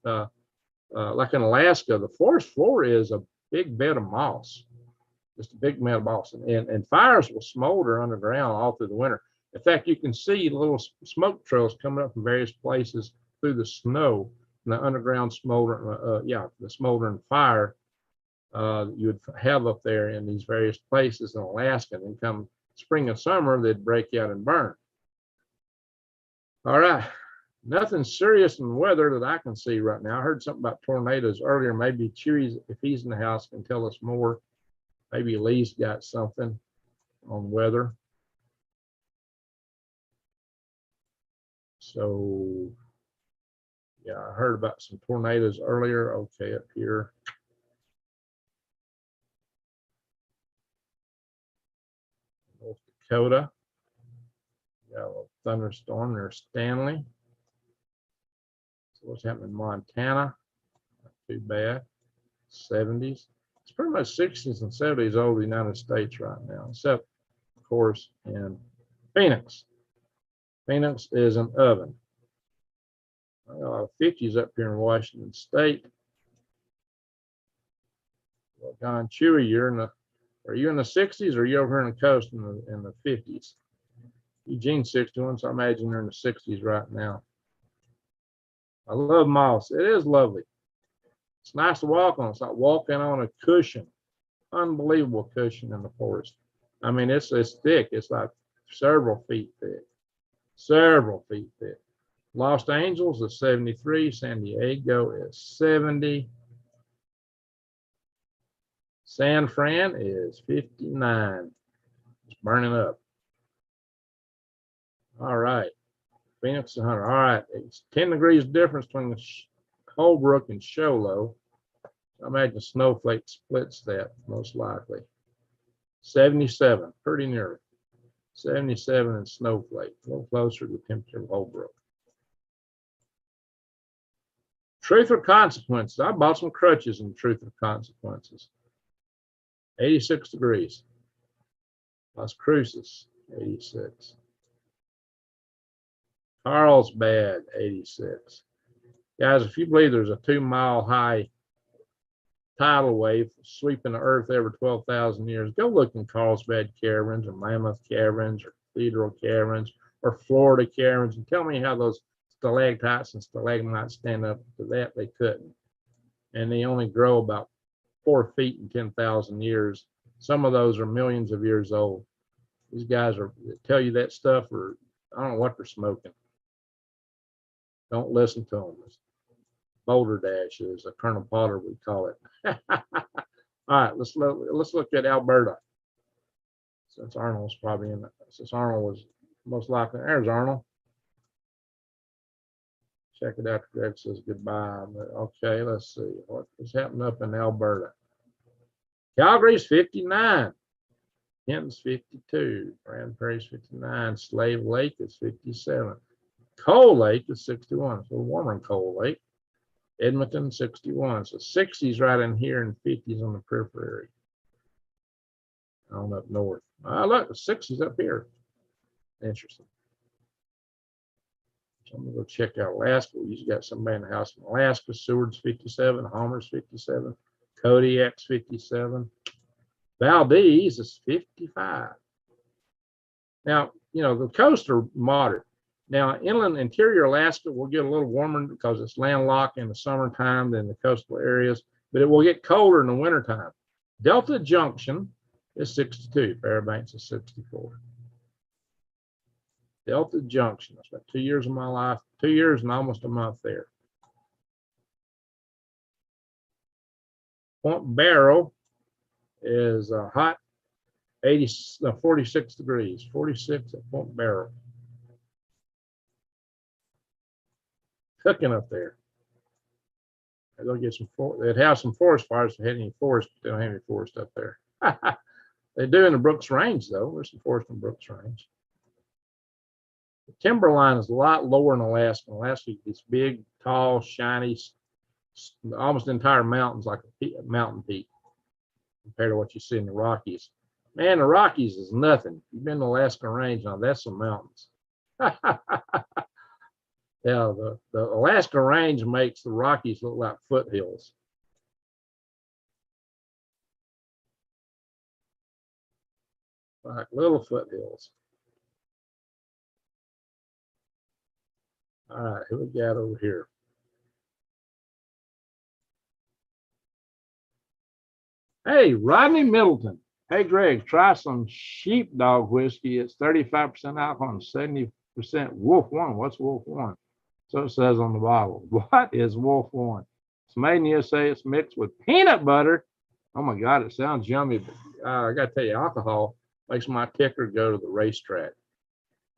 like in Alaska, the forest floor is a big bed of moss, just a big bed of moss. And fires will smolder underground all through the winter. In fact, you can see little smoke trails coming up from various places through the snow, and the underground smoldering, the smoldering fire you would have up there in these various places in Alaska. And then come spring and summer, they'd break out and burn. All right, nothing serious in the weather that I can see right now. I heard something about tornadoes earlier. Maybe Chewy, if he's in the house, can tell us more. Maybe Lee's got something on weather. So, yeah, I heard about some tornadoes earlier. Okay, up here. North Dakota. Got a little thunderstorm near Stanley. So what's happening in Montana? Not too bad. 70s. It's pretty much 60s and 70s over the United States right now, except, of course, in Phoenix. Phoenix is an oven. I got a lot of 50s up here in Washington State. Well, John Chewy, are you in the 60s or are you over here in the coast in the 50s? Eugene's 61, so I imagine they're in the 60s right now. I love moss. It is lovely. It's nice to walk on. It's like walking on a cushion. Unbelievable cushion in the forest. I mean, it's thick. It's like several feet thick. Several feet thick. Los Angeles is 73. San Diego is 70. San Fran is 59. It's burning up. All right. Phoenix 100. All right. It's 10 degrees difference between Holbrook and Show Low. I imagine Snowflake splits that most likely. 77, pretty near. 77 in Snowflake, a little closer to the temperature of Holbrook. Truth or consequences? I bought some crutches in Truth or Consequences. 86 degrees. Las Cruces, 86. Carlsbad, 86. Guys, if you believe there's a 2-mile high tidal wave sweeping the earth every 12,000 years, go look in Carlsbad caverns or Mammoth caverns or Cathedral caverns or Florida caverns and tell me how those stalactites and stalagmites stand up to that. They couldn't. And they only grow about 4 feet in 10,000 years. Some of those are millions of years old. These guys tell you that stuff, or I don't know what they're smoking. Don't listen to them. It's Boulder Dash is a Colonel Potter, we call it. All right, let's look at Alberta. since Arnold's probably in, since Arnold was most likely, there's Arnold. Check it out. Greg says goodbye. But okay, let's see what's happening up in Alberta. Calgary's 59. Kenton's 52. Grand Prairie's 59. Slave Lake is 57. Cold Lake is 61. So warmer than Cold Lake. Edmonton 61. So 60s right in here and 50s on the periphery. On up north. Look, the 60s up here. Interesting. So I'm gonna go check out Alaska. We usually got somebody in the house in Alaska. Seward's 57. Homer's 57. Kodiak's 57. Valdez is 55. Now, you know, the coasts are moderate. Now, inland interior Alaska will get a little warmer because it's landlocked in the summertime than the coastal areas, but it will get colder in the wintertime. Delta Junction is 62. Fairbanks is 64. Delta Junction. I spent 2 years of my life, 2 years and almost a month there. Point Barrow is a hot 46 degrees, 46 at Point Barrow. Cooking up there. They'll get some, they'd have some forest fires if they had any forest, but they don't have any forest up there. They do in the Brooks Range, though. There's some forest in the Brooks Range. The timberline is a lot lower in Alaska. Alaska gets big, tall, shiny, almost entire mountains, like a mountain peak, compared to what you see in the Rockies. Man, the Rockies is nothing. You've been to Alaska Range, now that's some mountains. Yeah, the Alaska Range makes the Rockies look like foothills. Like little foothills. All right, who we got over here? Hey, Rodney Middleton. Hey, Greg, try some sheepdog whiskey. It's 35% alcohol and 70% Wolf One. What's Wolf One? So it says on the bottle. What is Wolf One? It's made in the USA. It's mixed with peanut butter. Oh my God, it sounds yummy. But I got to tell you, alcohol makes my ticker go to the racetrack.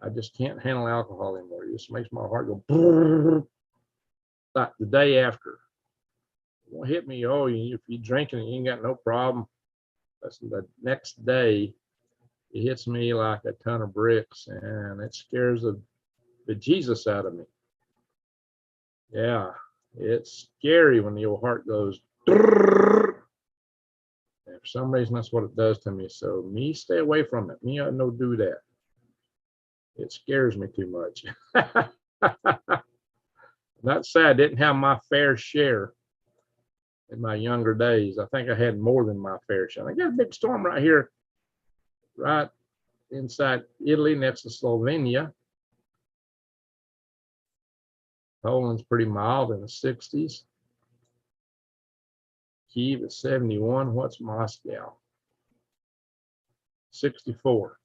I just can't handle alcohol anymore. It just makes my heart go brrr. Like the day after. It won't hit me. Oh, if you're drinking, you ain't got no problem. That's the next day, it hits me like a ton of bricks, and it scares the bejesus out of me. Yeah, it's scary when the old heart goes. And for some reason, that's what it does to me. So me, stay away from it. Me, I no do that. It scares me too much. Not say I didn't have my fair share in my younger days. I think I had more than my fair share. I got a big storm right here, right inside Italy, next to Slovenia. Poland's pretty mild in the 60s. Kyiv is 71. What's Moscow? 64.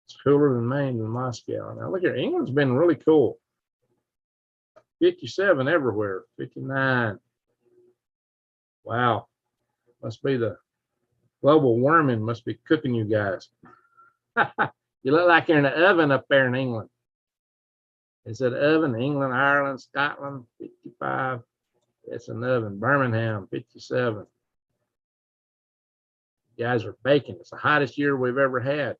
It's cooler than Maine and Moscow. Now look here, England's been really cool. 57 everywhere, 59. Wow, must be the global warming must be cooking you guys. You look like you're in an oven up there in England. Is it oven? England, Ireland, Scotland, 55. It's an oven. Birmingham, 57. You guys are baking. It's the hottest year we've ever had.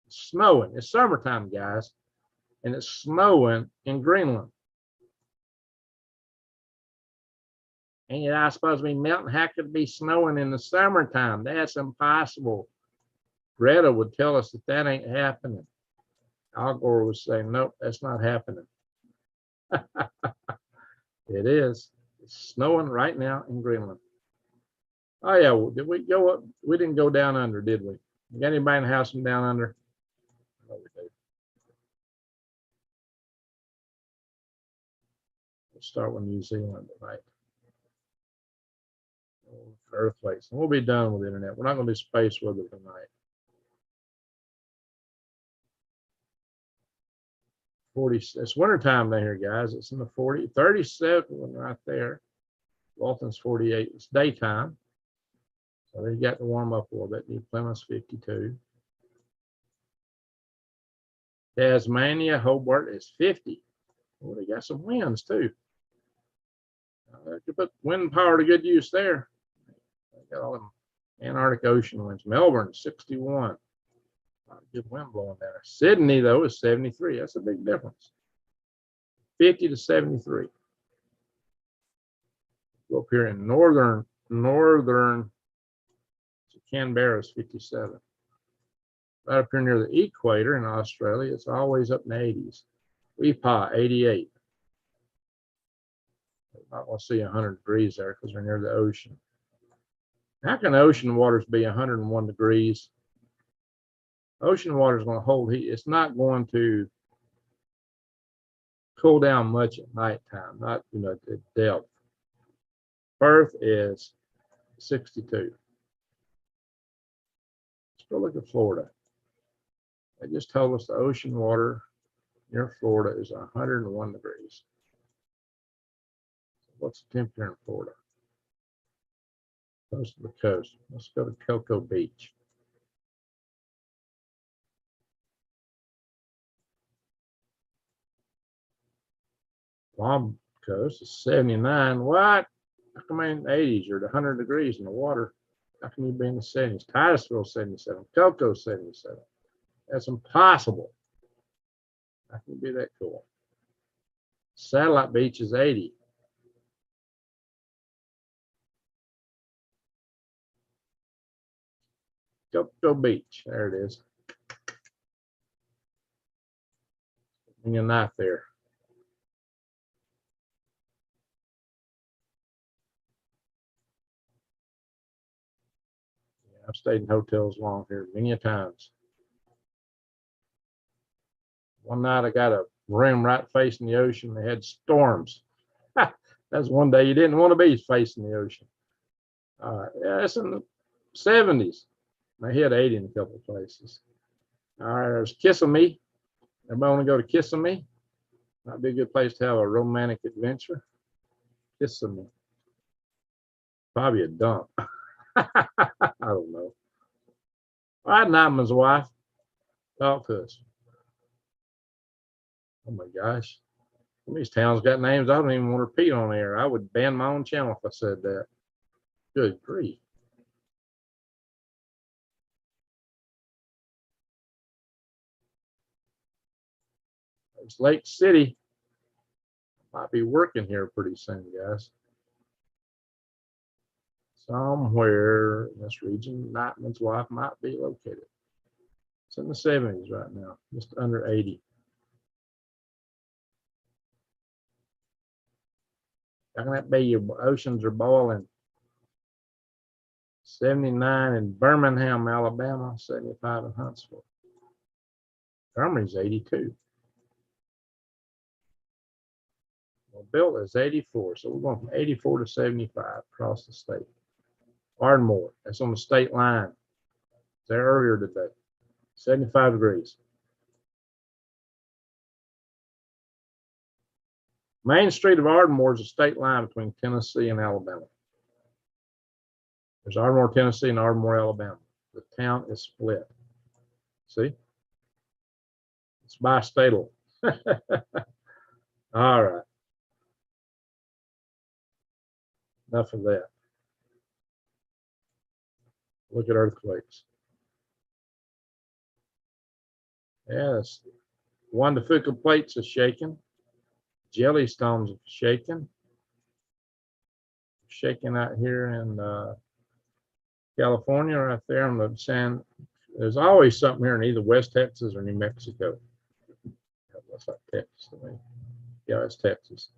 It's snowing. It's summertime, guys. And it's snowing in Greenland. And you're not supposed to be melting. How could it be snowing in the summertime? That's impossible. Greta would tell us that that ain't happening. Al Gore would say, nope, that's not happening. It is. It's snowing right now in Greenland. Oh, yeah. Did we go up? We didn't go down under, did we? You got anybody in the house from down under? No, we did. We'll start with New Zealand tonight. Earthquakes. And we'll be done with the internet. We're not going to do space weather tonight. 40, it's wintertime down here, guys. It's in the 40, 37 right there. Walton's 48. It's daytime. So they got to warm up a little bit. New Plymouth's 52. Tasmania, Hobart is 50. Oh, they got some winds too. They could put wind power to good use there. They got all them Antarctic Ocean winds. Melbourne, 61. Good wind blowing there. Sydney, though, is 73. That's a big difference. 50 to 73. Go up here in northern Canberra is 57. Right up here near the equator in Australia, it's always up in the 80s. WWIII, 88. You might want to see 100 degrees there because we're near the ocean. How can ocean waters be 101 degrees? Ocean water is going to hold heat. It's not going to cool down much at nighttime, not at depth. Perth is 62. Let's go look at Florida. They just told us the ocean water near Florida is 101 degrees. What's the temperature in Florida? Close to the coast. Let's go to Cocoa Beach. Palm Coast is 79. What? How come in the 80s or the 100 degrees in the water? How can you be in the 70s? Titusville, 77. Cocoa, 77. That's impossible. How can you be that cool? Satellite Beach is 80. Cocoa Beach. There it is. Bring your knife there. Yeah, I've stayed in hotels long here many a times. One night I got a room right facing the ocean. They had storms. That's one day you didn't want to be facing the ocean. Yeah, it's in the 70s. They hit 80 in a couple of places. All right, there's Kissimmee. Everybody want to go to Kissimmee? Might be a good place to have a romantic adventure. Kissimmee. Probably a dump. I don't know. All right, Nyman's wife. Talk to us. Oh my gosh. Some of these towns got names I don't even want to repeat on air. I would ban my own channel if I said that. Good grief. There's Lake City. Might be working here pretty soon, guys. Somewhere in this region, Nyman's wife might be located. It's in the 70s right now, just under 80. How can that be? Your oceans are boiling. 79 in Birmingham, Alabama, 75 in Huntsville. Germany's 82. Well, Bill is 84, so we're going from 84 to 75 across the state. Ardmore, that's on the state line. There earlier today, 75 degrees. Main street of Ardmore is a state line between Tennessee and Alabama. There's Ardmore, Tennessee, and Ardmore, Alabama. The town is split. See? It's bistatal. All right. Enough of that. Look at earthquakes. Yes. One of the Fuca plates is shaking. Jellystones are shaking. Shaking out here in California, right there on the sand. There's always something here in either West Texas or New Mexico. That's like Texas to me. Yeah, it's Texas.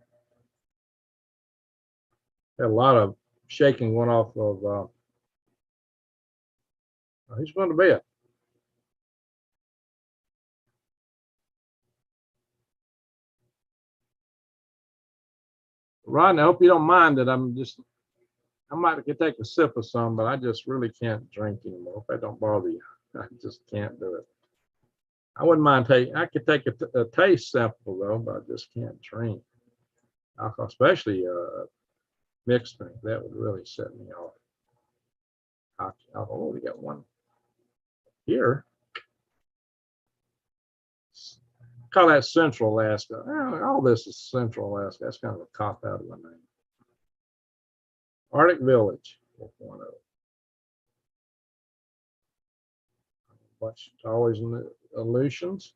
Had a lot of shaking went off of. Who's going to bed? Rodney, I hope you don't mind that I might could take a sip of some, but I just really can't drink anymore. If that don't bother you, I just can't do it. I wouldn't mind taking, I could take a taste sample though, but I just can't drink alcohol, especially mixed drink. That would really set me off. Oh, we got one here. Call that Central Alaska. All this is Central Alaska. That's kind of a cop out of the name. Arctic Village 4.0. Watch always in the Aleutians.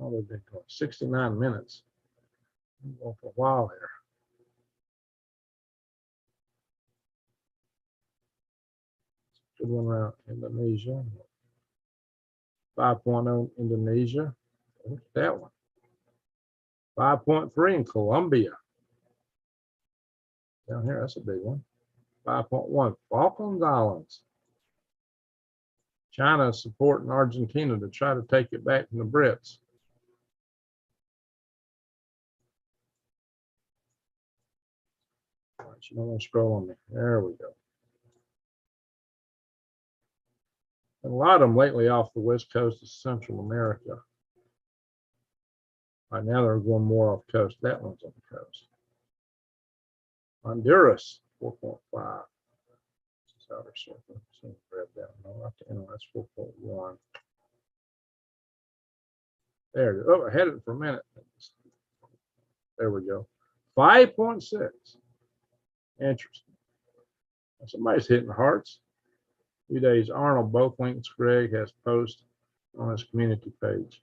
Oh, they've been going 69 minutes. Going for a while there. Good one around Indonesia. 5.0 Indonesia. Look at that one. 5.3 in Colombia. Down here, that's a big one. 5.1 Falklands Islands. China is supporting Argentina to try to take it back from the BRICS. All right, you don't want to scroll on me. There we go. And a lot of them lately off the west coast of Central America. Right now they're going more off coast. That one's on the coast. Honduras, 4.5. Outer circle. So grab that one. No, that's 4.1. There it is. Oh, I had it for a minute. There we go. 5.6. Interesting. Somebody's hitting hearts. 2 days. Arnold, both links Greg has posted on his community page.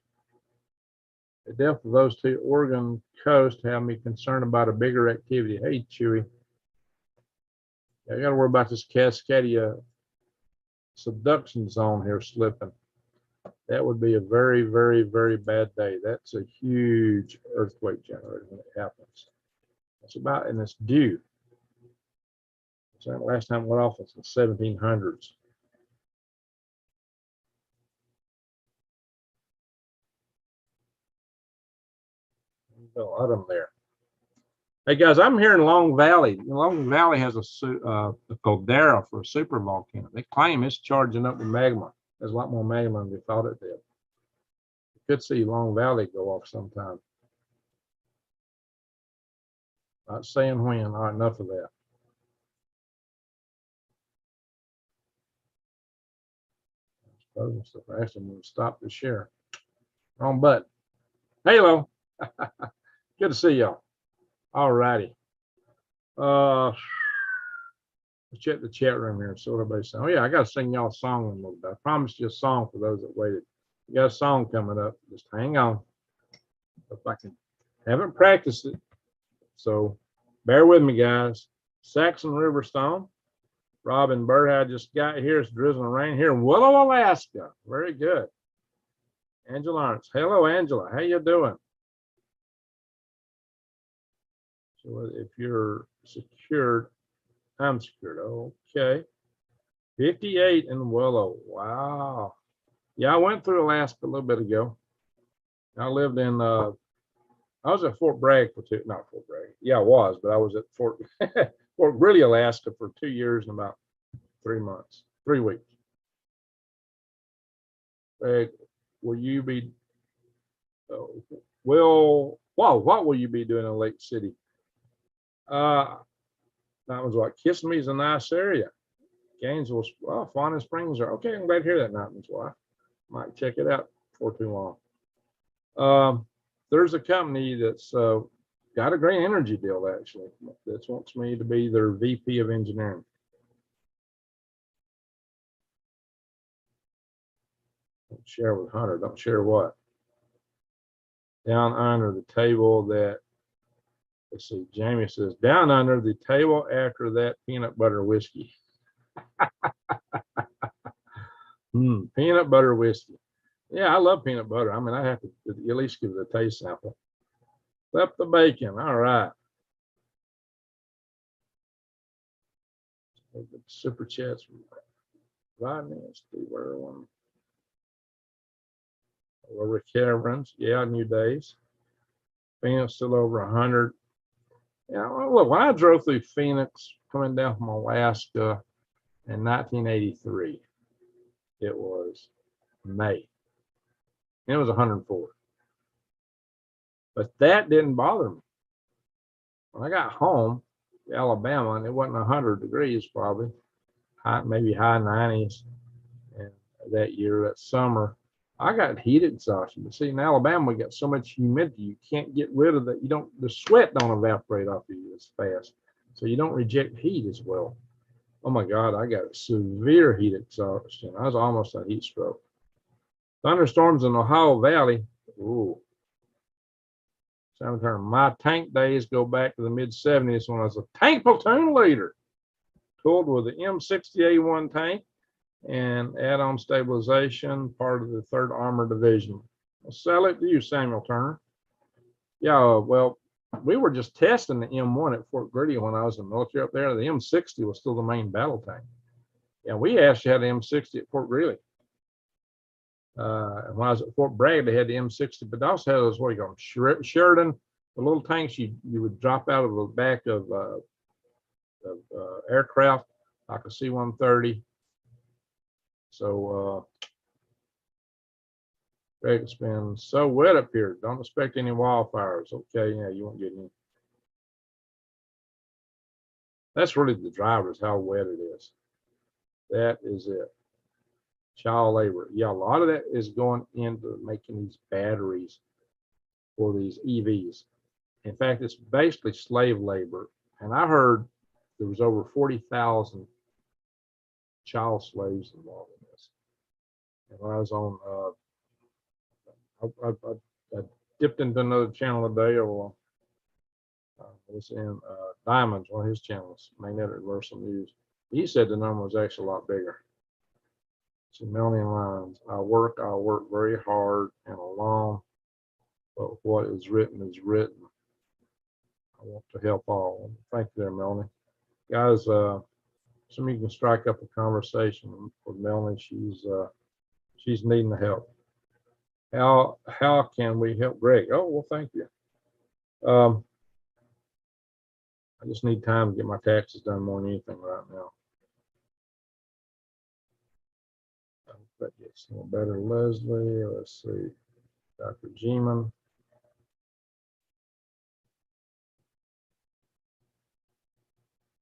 The depth of those two Oregon coast have me concerned about a bigger activity. Hey, Chewy. I got to worry about this Cascadia subduction zone here slipping. That would be a very, very, very bad day. That's a huge earthquake generator when it happens. It's about, and it's due. So the last time it went off was in the 1700s. A lot of them there. Hey guys, I'm here in Long Valley. Long Valley has a caldera for a super volcano. They claim it's charging up with magma. There's a lot more magma than we thought it did. You could see Long Valley go off sometime. Not saying when. All right, enough of that. I actually want to stop the share. Wrong button. Hello. Good to see y'all. All righty. Let's check the chat room here. So everybody's saying, oh yeah, I got to sing y'all a song in a little bit. I promised you a song for those that waited. You got a song coming up. Just hang on. If I can, haven't practiced it, so bear with me, guys. Saxon Riverstone. Robin Burhead just got here. It's drizzling rain here in Willow, Alaska. Very good. Angela Lawrence. Hello, Angela. How you doing? So if you're secured, I'm secured. Okay. 58 in Willow. Wow. Yeah, I went through Alaska a little bit ago. I lived in, I was at Fort Bragg for not Fort Bragg. Yeah, I was, but I was at Fort Greely, Alaska for 2 years and about 3 months, 3 weeks. Will you be, what will you be doing in Lake City? That was what, Kissimmee is a nice area. Gainesville, well, Fauna Springs are okay. I'm glad to hear that, Notman's wife. Might check it out before too long. There's a company that's got a green energy deal actually that wants me to be their VP of engineering. Don't share with Hunter. Don't share what? Down under the table that, let's see, Jamie says, down under the table after that peanut butter whiskey. Peanut butter whiskey. Yeah, I love peanut butter. I mean, I have to at least give it a taste sample. Flip the bacon. All right. Super chats from Rodney. Let's see where one. Over Caverns. Yeah, New Days. Phoenix still over 100. Yeah, well, look, when I drove through Phoenix coming down from Alaska in 1983, it was May. And it was 104. But that didn't bother me. When I got home to Alabama, and it wasn't 100 degrees probably, maybe high 90s, and that year, that summer, I got heat exhaustion. But see, in Alabama, we got so much humidity, you can't get rid of that. The sweat don't evaporate off of you as fast. So you don't reject heat as well. Oh my God, I got severe heat exhaustion. I was almost a heat stroke. Thunderstorms in the Ohio Valley. Ooh. Summertime. My tank days go back to the mid-70s when I was a tank platoon leader. Tooled with the M60A1 tank and add-on stabilization, part of the 3rd Armored Division. I'll sell it to you, Samuel Turner. Yeah, well, we were just testing the M1 at Fort Greely when I was in the military up there. The M60 was still the main battle tank. Yeah, we actually had the M60 at Fort Greely. When I was at Fort Bragg, they had the M60, but they also had those, what do you call them, Sheridan, the little tanks you would drop out of the back of aircraft, like a C-130. So, Greg, it's been so wet up here. Don't expect any wildfires. Okay, yeah, you won't get any. That's really the driver, is how wet it is. That is it. Child labor. Yeah, a lot of that is going into making these batteries for these EVs. In fact, it's basically slave labor. And I heard there was over 40,000 child slaves involved in this. And when I was on, I dipped into another channel today, or it was in Diamonds, one of his channels, Magnetic Reversal News. He said the number was actually a lot bigger. It's a million lines. I work very hard and alone, but what is written is written. I want to help all. Thank you there, Melanie. Guys, some of you can strike up a conversation with Melanie. She's needing the help. How can we help Greg? Oh, well, thank you. I just need time to get my taxes done more than anything right now. I hope that gets a little better. Leslie, let's see. Dr. Geeman.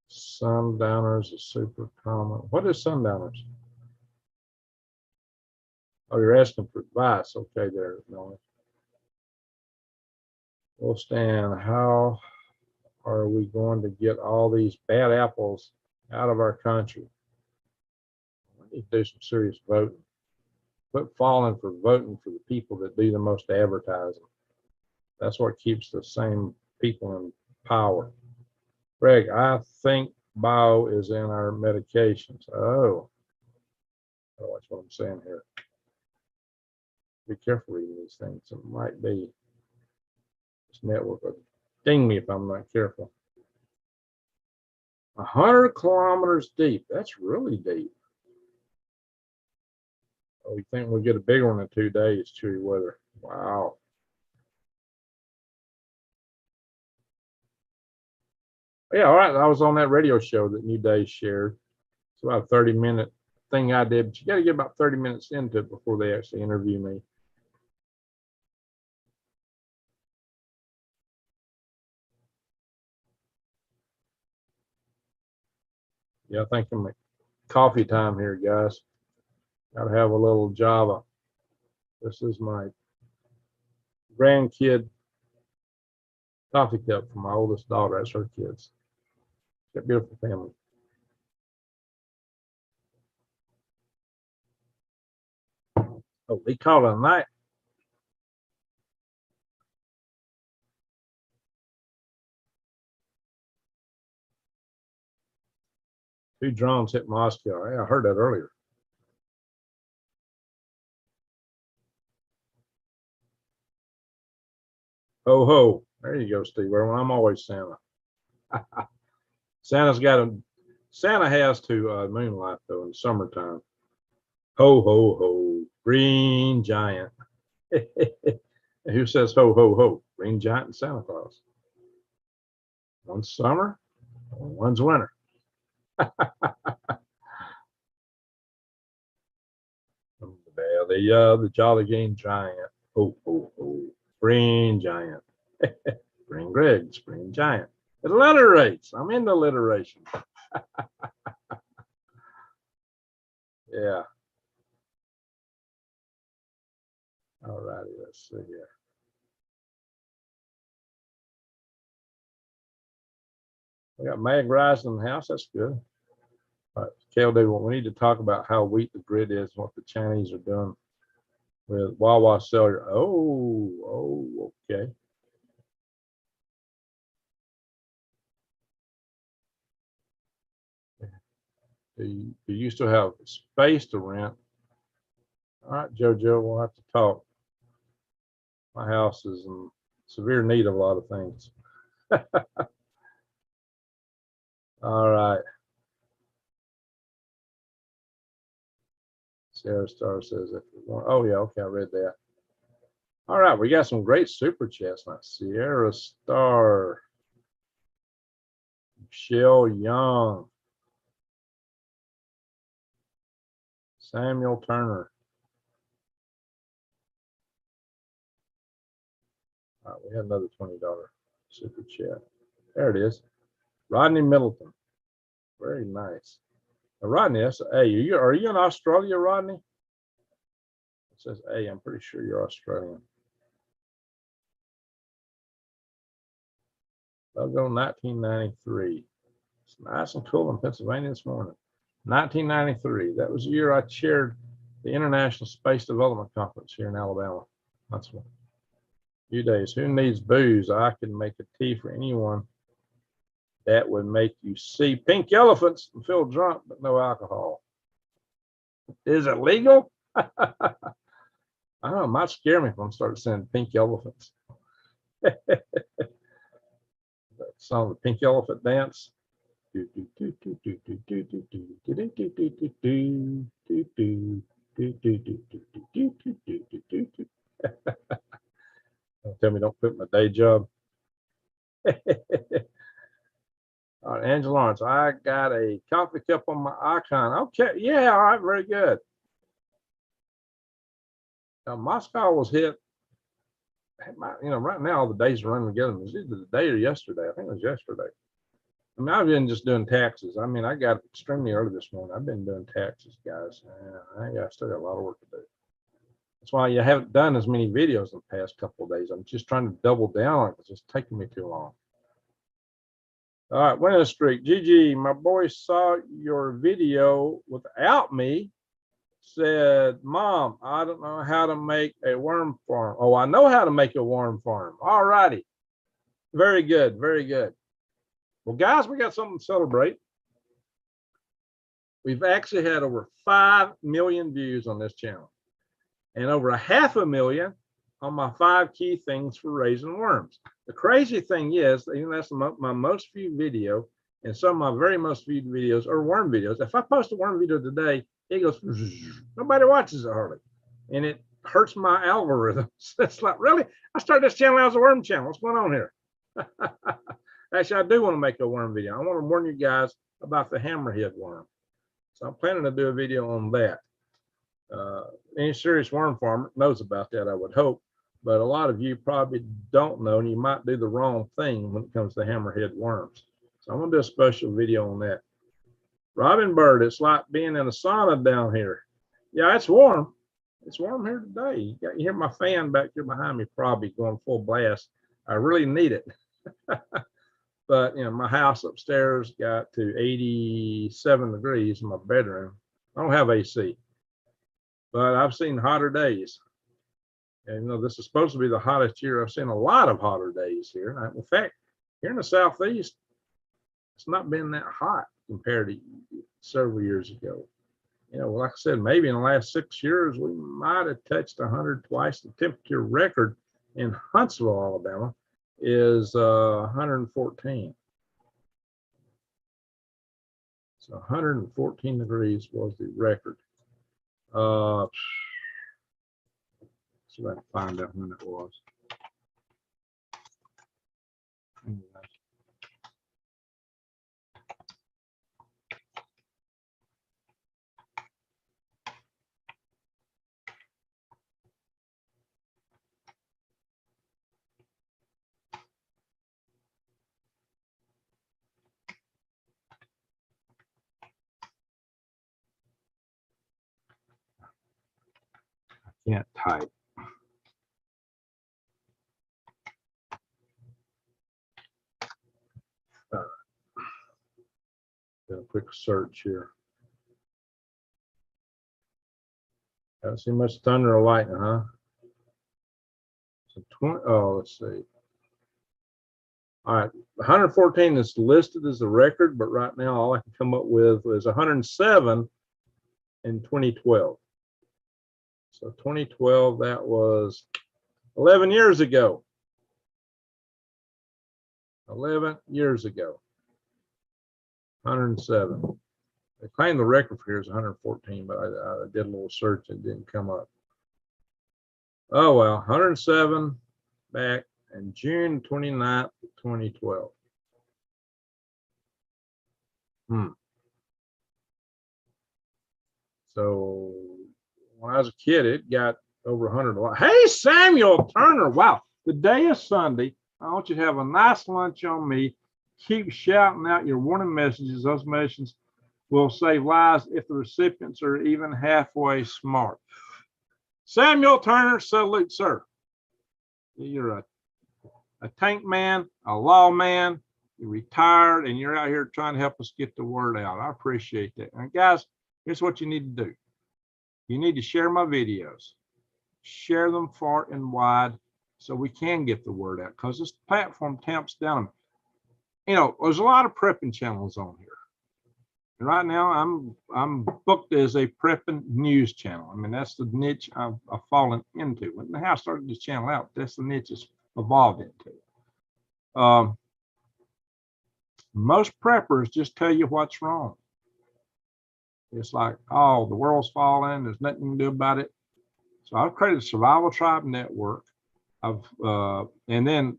Sundowners is super common. What is sundowners? Oh, you're asking for advice. Okay, there, Melanie. Well, Stan, how are we going to get all these bad apples out of our country? We need to do some serious voting. Quit falling for voting for the people that do the most advertising. That's what keeps the same people in power. Greg, I think bio is in our medications. Oh, that's what I'm saying here. Be careful reading these things. It might be this network will ding me if I'm not careful. 100 kilometers deep. That's really deep. Oh, we think we'll get a bigger one in 2 days, chewy weather. Wow. Yeah, all right. I was on that radio show that New Day shared. It's about a 30-minute thing I did, but you got to get about 30 minutes into it before they actually interview me. Yeah, I think I'm at coffee time here, guys. Got to have a little Java. This is my grandkid coffee cup for my oldest daughter. That's her kids. Got a beautiful family. Oh, they called it a night. Two drones hit Moscow. Yeah, I heard that earlier. Ho ho. There you go, Steve. I'm always Santa. Santa has to moonlight though in the summertime. Ho ho ho. Green giant. Who says ho ho ho? Green giant and Santa Claus. One's summer, one's winter. The Jolly Green Giant. Ho ho ho. Green giant. Green Greg, Green giant. It alliterates. I'm into alliteration. Yeah. All righty, let's see here. We got Mag rising in the house. That's good. All right, KLD, we need to talk about how weak the grid is and what the Chinese are doing with Wawa cellular. Oh, okay. Do you still have space to rent? All right, JoJo, we'll have to talk. My house is in severe need of a lot of things. All right. Sarah Star says, oh, yeah, okay, I read that. All right, we got some great super chats now. Sierra Star, Michelle Young, Samuel Turner. All right, we had another $20 super chat. There it is. Rodney Middleton. Very nice. Now, Rodney, that's A. Are you in Australia, Rodney? It says A. I'm pretty sure you're Australian. Logo 1993. It's nice and cool in Pennsylvania this morning. 1993. That was the year I chaired the International Space Development Conference here in Alabama. That's one. Few days. Who needs booze? I can make a tea for anyone that would make you see pink elephants and feel drunk, but no alcohol. Is it legal? I don't know. It might scare me if I'm starting seeing pink elephants. That song, the Pink Elephant Dance. Don't tell me don't quit my day job. All right, Angela Lawrence, I got a coffee cup on my icon. Okay, yeah, all right, very good. Now, Moscow was hit. Right now all the days are running together. It was either the day or yesterday. I think it was yesterday. I mean, I've been just doing taxes. I mean, I got up extremely early this morning. I've been doing taxes, guys. I still got a lot of work to do. That's why you haven't done as many videos in the past couple of days. I'm just trying to double down on it. It's just taking me too long. All right, winning streak. GG, my boy saw your video without me. Said, Mom, I don't know how to make a worm farm. Oh, I know how to make a worm farm. All righty. Very good. Very good. Well, guys, we got something to celebrate. We've actually had over 5 million views on this channel and over 500,000 on my 5 key things for raising worms. The crazy thing is, that's my most viewed video, and some of my very most viewed videos are worm videos. If I post a worm video today, it goes, nobody watches it hardly. And it hurts my algorithms. It's like, really? I started this channel as a worm channel. What's going on here? Actually, I do want to make a worm video. I want to warn you guys about the hammerhead worm. So I'm planning to do a video on that. Any serious worm farmer knows about that, I would hope. But a lot of you probably don't know, and you might do the wrong thing when it comes to hammerhead worms. So I'm going to do a special video on that. Robin Bird, it's like being in a sauna down here. Yeah, it's warm. It's warm here today. You hear my fan back here behind me probably going full blast. I really need it. But, my house upstairs got to 87 degrees in my bedroom. I don't have AC. But I've seen hotter days. And, this is supposed to be the hottest year. I've seen a lot of hotter days here. In fact, here in the Southeast, it's not been that hot compared to several years ago. Like I said, maybe in the last 6 years, we might have touched 100 twice. The temperature record in Huntsville, Alabama, is 114. So 114 degrees was the record. So I can find out when it was. can't type. Do a quick search here. Don't see much thunder or lightning, huh? So 20, oh, let's see. All right, 114 is listed as the record, but right now all I can come up with is 107 in 2012. So 2012, that was 11 years ago. 11 years ago. 107. They claim the record for here is 114, but I did a little search and it didn't come up. Oh well, 107 back in June 29th, 2012. So when I was a kid, it got over 100. Hey, Samuel Turner. Wow. The day is Sunday. I want you to have a nice lunch on me. Keep shouting out your warning messages. Those messages will save lives if the recipients are even halfway smart. Samuel Turner, salute, sir. You're a tank man, a lawman, you're retired, and you're out here trying to help us get the word out. I appreciate that. And guys, here's what you need to do. You need to share my videos. Share them far and wide so we can get the word out, because this platform tamps down. You know, there's a lot of prepping channels on here. And right now I'm booked as a prepping news channel. I mean, that's the niche I've fallen into. When I started this channel out, that's the niche it's evolved into. Most preppers just tell you what's wrong. It's like, oh, the world's falling, there's nothing you can do about it. So I've created a Survival Tribe Network. And then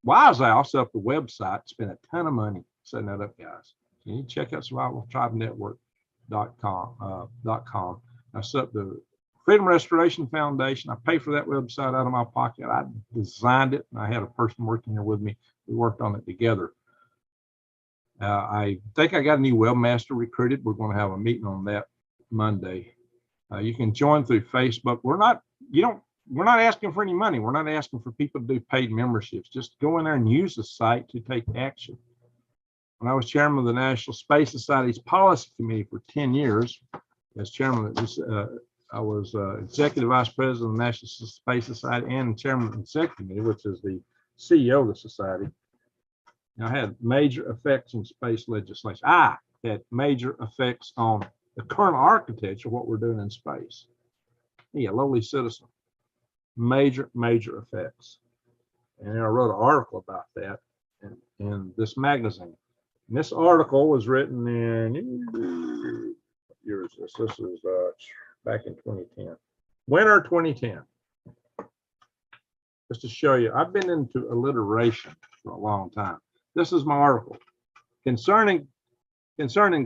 WWIII set up the website, spent a ton of money setting that up, guys. So you need to check out survivaltribenetwork.com. I set up the Freedom Restoration Foundation. I pay for that website out of my pocket. I designed it, and I had a person working here with me. We worked on it together. I think I got a new webmaster recruited. We're going to have a meeting on that Monday. You can join through Facebook. We're not asking for any money. We're not asking for people to do paid memberships. Just go in there and use the site to take action. When I was chairman of the National Space Society's Policy Committee for 10 years, as chairman of this, I was executive vice president of the National Space Society and chairman of the Executive Committee, which is the CEO of the society. And I had major effects on space legislation. I had major effects on the current architecture of what we're doing in space. Yeah, lowly citizen. Major effects. And I wrote an article about that in this magazine. And this article was written in, what year is this? This is back in 2010, winter 2010. Just to show you, I've been into alliteration for a long time. This is my article concerning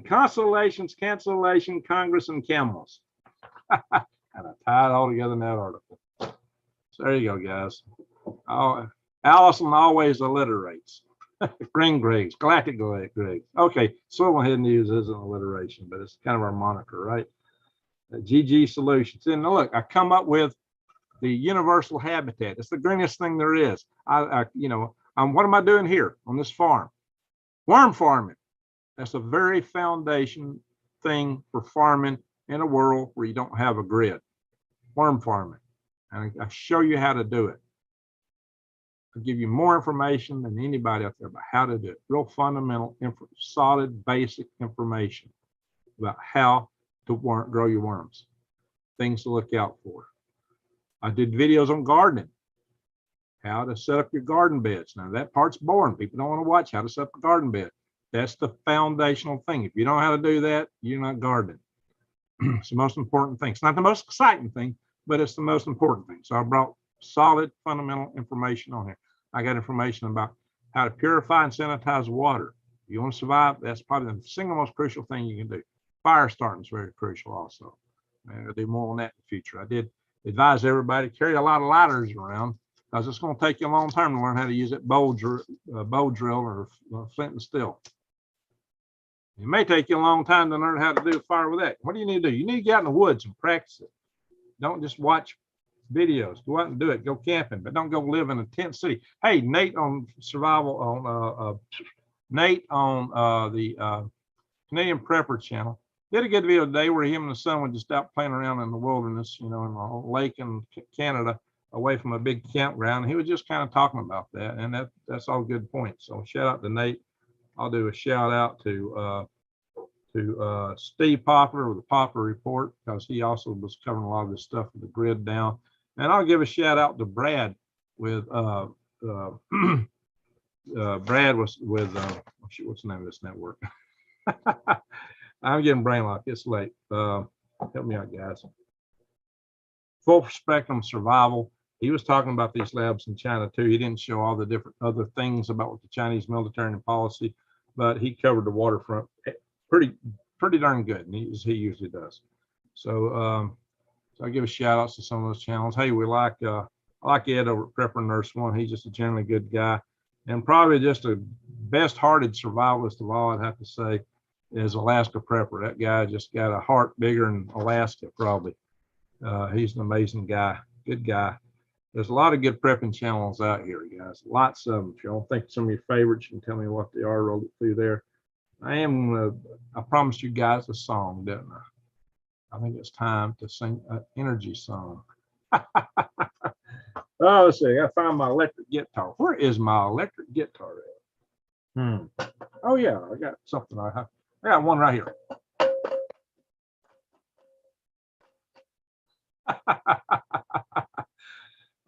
constellations, cancellation, Congress, and camels. And I tied it all together in that article. So there you go, guys. Oh, Allison always alliterates. Green Griggs, Galactic Griggs. Okay, Silverhead News isn't alliteration, but it's kind of our moniker, right? GG Solutions. And look, I come up with the universal habitat. It's the greenest thing there is. What am I doing here on this farm? Worm farming. That's a very foundation thing for farming in a world where you don't have a grid. Worm farming. And I show you how to do it. I'll give you more information than anybody out there about how to do it. Real fundamental, solid, basic information about how to grow your worms. Things to look out for. I did videos on gardening. How to set up your garden beds. Now that part's boring. People don't want to watch how to set up a garden bed. That's the foundational thing. If you don't know how to do that, you're not gardening. It's the most important thing. It's not the most exciting thing, but it's the most important thing. So I brought solid, fundamental information on here. I got information about how to purify and sanitize water. If you want to survive, that's probably the single most crucial thing you can do. Fire starting is very crucial also. And I'll do more on that in the future. I did advise everybody to carry a lot of lighters around, because it's going to take you a long time to learn how to use that bow drill or flint and steel. It may take you a long time to learn how to do fire with that. What do you need to do? You need to get out in the woods and practice it. Don't just watch videos. Go out and do it. Go camping, but don't go live in a tent city. Hey, Nate on survival on Nate on the Canadian Prepper channel did a good video today where him and the son would just out playing around in the wilderness, you know, in a lake in Canada, away from a big campground. He was just kind of talking about that, and that's all good points. So shout out to Nate. I'll do a shout out to Steve Poplar with the Poplar Report, because he also was covering a lot of this stuff with the grid down. And I'll give a shout out to Brad with Brad was with what's the name of this network? I'm getting brain lock. It's late. Help me out, guys. Full Spectrum Survival. He was talking about these labs in China too. He didn't show all the different other things about what the Chinese military and policy, but he covered the waterfront pretty darn good, and he usually does. So, so I give a shout out to some of those channels. Hey, I like Ed over at Prepper Nurse One. He's just a generally good guy, and probably just a best-hearted survivalist of all, I'd have to say, is Alaska Prepper. That guy just got a heart bigger than Alaska, probably. He's an amazing guy, good guy. There's a lot of good prepping channels out here, guys. Lots of them. If you don't think some of your favorites, you can tell me what they are. Roll it through there. I promised you guys a song, didn't I? I think it's time to sing an energy song. Oh, let's see. I found my electric guitar. Where is my electric guitar at? Oh yeah, I got something. I got one right here.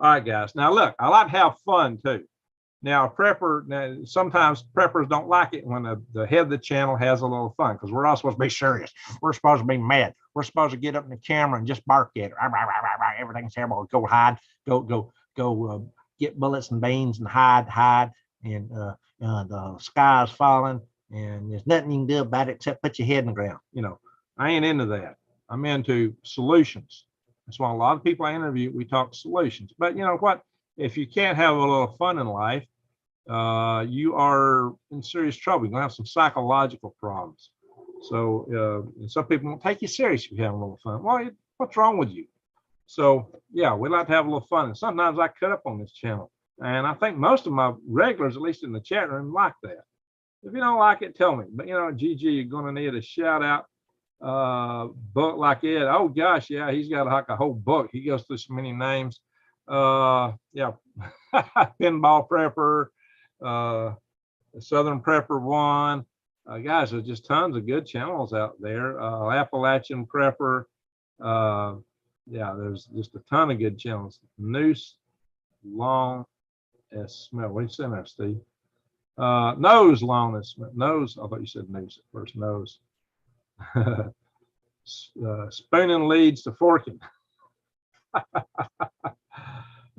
All right, guys. Now look, I like to have fun too. Now, a prepper, sometimes preppers don't like it when the head of the channel has a little fun, because we're all supposed to be serious. We're supposed to be mad. We're supposed to get up in the camera and just bark at it. Everything's terrible. Go hide. Go get bullets and beans and hide. And the sky's falling, and there's nothing you can do about it except put your head in the ground. You know, I ain't into that. I'm into solutions. That's why a lot of people I interview, we talk solutions. But you know what? If you can't have a little fun in life, you are in serious trouble. You're gonna have some psychological problems. So some people won't take you serious if you have a little fun. Well, what's wrong with you? So yeah, we like to have a little fun. And sometimes I cut up on this channel. And I think most of my regulars, at least in the chat room, like that. If you don't like it, tell me. But you know, GG, you're gonna need a shout out. Book like Ed. Oh gosh, yeah, he's got like a whole book. He goes through so many names. Yeah, Pinball Prepper, Southern Prepper One. Guys, there's just tons of good channels out there. Appalachian Prepper. Yeah, there's just a ton of good channels. Noose, long as smell. What do you say there, Steve? Nose, long as smell. Nose. I thought you said noose at first. Nose. Spooning leads to forking.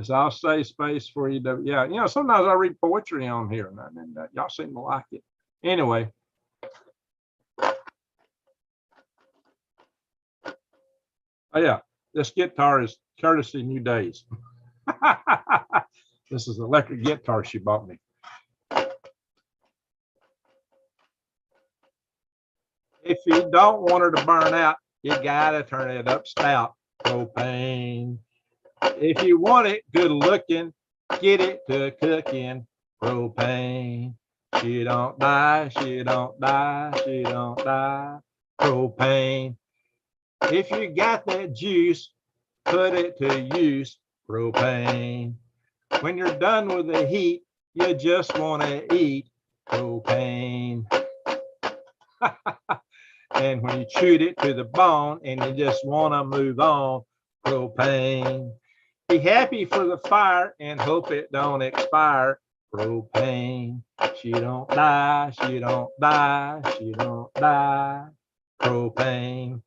So I'll say space for you. Yeah, you know, sometimes I read poetry on here, and y'all seem to like it. Anyway. Oh yeah, this guitar is courtesy New Days. This is the electric guitar she bought me. If you don't want her to burn out, you gotta turn it up stout. Propane. If you want it good looking, get it to cooking. Propane. She don't die, she don't die, she don't die. Propane. If you got that juice, put it to use. Propane. When you're done with the heat, you just want to eat. Propane. And when you chewed it to the bone and you just want to move on. Propane. Be happy for the fire and hope it don't expire. Propane. She don't die, she don't die, she don't die. Propane.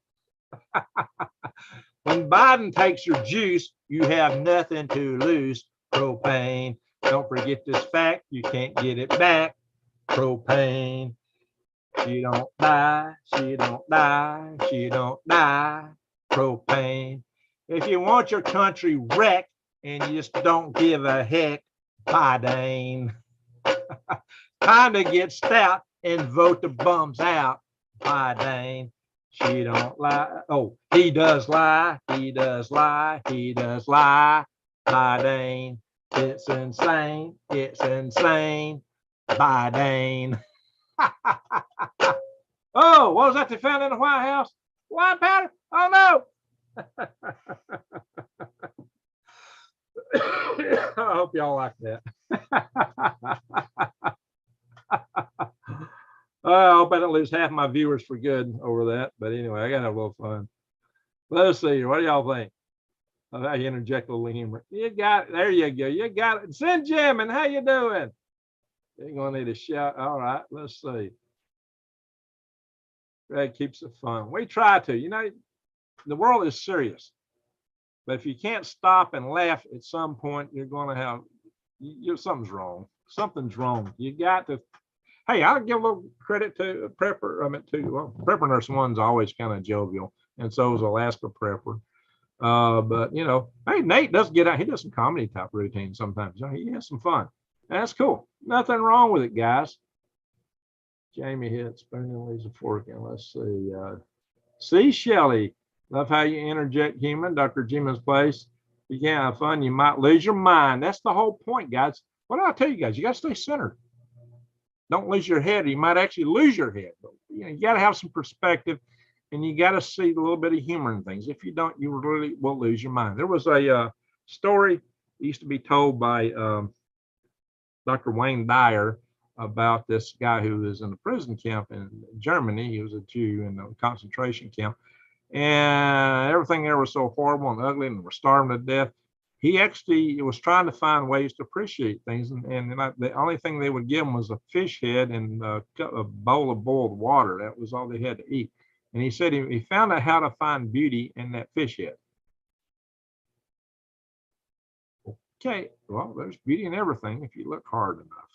When Biden takes your juice, you have nothing to lose. Propane. Don't forget this fact, you can't get it back. Propane. She don't die, she don't die, she don't die. Propane. If you want your country wrecked and you just don't give a heck, Biden. Time to get stout and vote the bums out, Biden. She don't lie. Oh, he does lie. He does lie. He does lie. Biden. It's insane. It's insane. Biden. Oh, what was that they found in the White House? White powder? Oh no. I hope y'all like that. I hope I don't lose half my viewers for good over that. But anyway, I got a little fun. Let's see. What do y'all think? I interject a little humor. You got it. There you go. You got it. Send Jamming. How you doing? You're going to need a shout. All right. Let's see. Greg keeps it fun. We try to. You know, the world is serious. But if you can't stop and laugh at some point, you're going to have something's wrong. Something's wrong. You got to. Hey, I'll give a little credit to Prepper. Prepper Nurse One's always kind of jovial, and so is Alaska Prepper. But you know, hey, Nate does get out. He does some comedy type routines sometimes. He has some fun. That's cool. Nothing wrong with it, guys. Jamie hit spoon and leaves a fork in. Let's see. C. Shelley. Love how you interject human. Dr. Jima's place. If you can't have fun, you might lose your mind. That's the whole point, guys. What do I tell you guys? You got to stay centered. Don't lose your head. You might actually lose your head. But, you know, you got to have some perspective, and you got to see a little bit of humor in things. If you don't, you really will lose your mind. There was a story used to be told by Dr. Wayne Dyer about this guy who was in a prison camp in Germany. He was a Jew in a concentration camp. And everything there was so horrible and ugly, and they were starving to death. He actually was trying to find ways to appreciate things. And the only thing they would give him was a fish head and a bowl of boiled water. That was all they had to eat. And he said he found out how to find beauty in that fish head. Okay, well, there's beauty in everything if you look hard enough.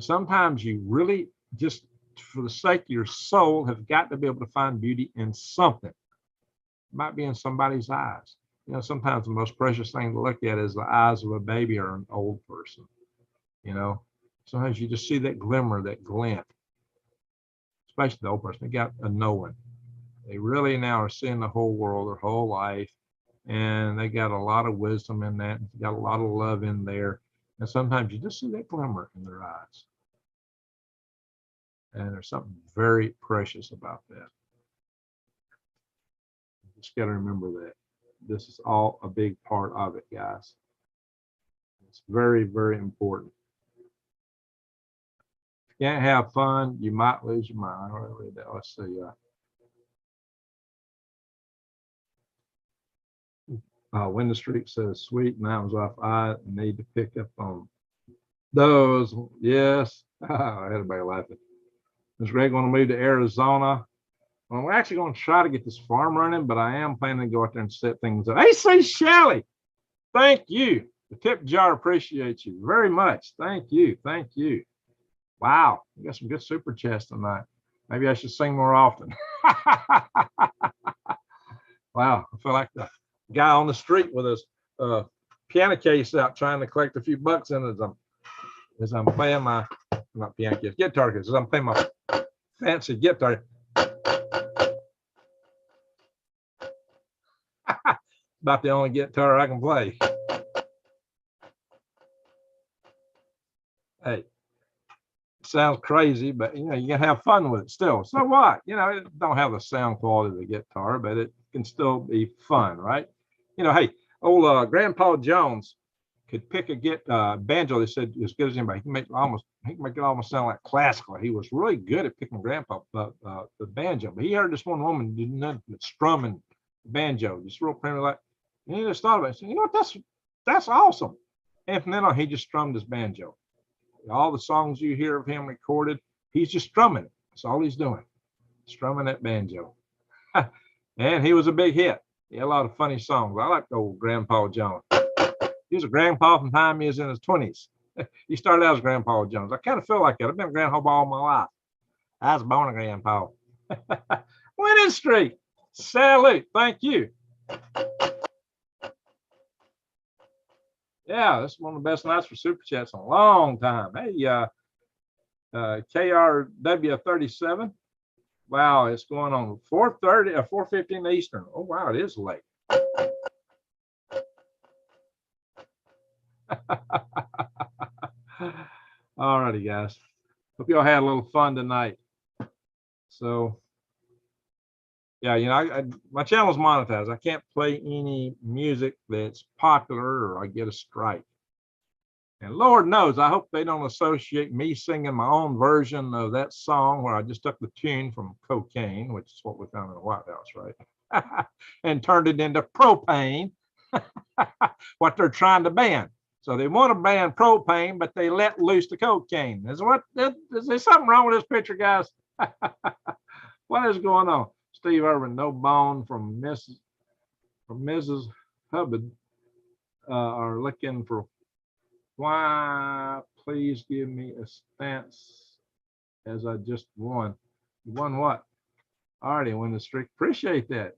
Sometimes you really just, for the sake of your soul, have got to be able to find beauty in something. It might be in somebody's eyes. You know, sometimes the most precious thing to look at is the eyes of a baby or an old person. You know, sometimes you just see that glimmer, that glint, especially the old person. They got a knowing. They really now are seeing the whole world, their whole life, and they got a lot of wisdom in that. They got a lot of love in there. And sometimes you just see that glimmer in their eyes. And there's something very precious about that. You just got to remember that. This is all a big part of it, guys. It's very, very important. If you can't have fun, you might lose your mind. Let's see. Window Streak says, sweet, and that was off. I need to pick up on those. Yes. Everybody laughing. Is Greg going to move to Arizona? Well, we're actually going to try to get this farm running, but I am planning to go out there and set things up. Hey, C. Shelley, thank you. The tip jar appreciates you very much. Thank you. Thank you. Wow, you got some good super chats tonight. Maybe I should sing more often. Wow, I feel like the guy on the street with his piano case out trying to collect a few bucks in it as I'm playing my, not piano case, guitar case, as I'm playing my fancy guitar. About the only guitar I can play. Hey, it sounds crazy, but you know, you can have fun with it still. So what? You know, it don't have the sound quality of the guitar, but it can still be fun, right? You know, hey, old Grandpa Jones could pick a banjo. They said as good as anybody. He can make it almost sound like classical. He was really good at picking Grandpa the banjo. But he heard this one woman do nothing but strumming banjo, just real primitive, like. And he just thought about it. Said, you know what? That's awesome. And from then on, he just strummed his banjo. All the songs you hear of him recorded, he's just strumming it. That's all he's doing, strumming that banjo. And he was a big hit. He had a lot of funny songs. I like old Grandpa Jones. He was a grandpa from the time he was in his 20s. He started out as Grandpa Jones. I kind of feel like that. I've been a grandpa all my life. I was born a grandpa. Winning streak. Salute. Thank you. Yeah, this is one of the best nights for super chats in a long time. Hey, KRW37. Wow, it's going on 4:30 or 4:15 Eastern. Oh wow, it is late. All righty, guys. Hope y'all had a little fun tonight. So, yeah, you know, my channel's monetized. I can't play any music that's popular or I get a strike. And Lord knows, I hope they don't associate me singing my own version of that song where I just took the tune from cocaine, which is what we found in the White House, right? And turned it into propane, what they're trying to ban. So they want to ban propane, but they let loose the cocaine. Is there something wrong with this picture, guys? What is going on? Steve Irwin, no bone from Mrs. Hubbard are looking for why. Please give me a stance as I just won. You won what? Already won the streak. Appreciate that.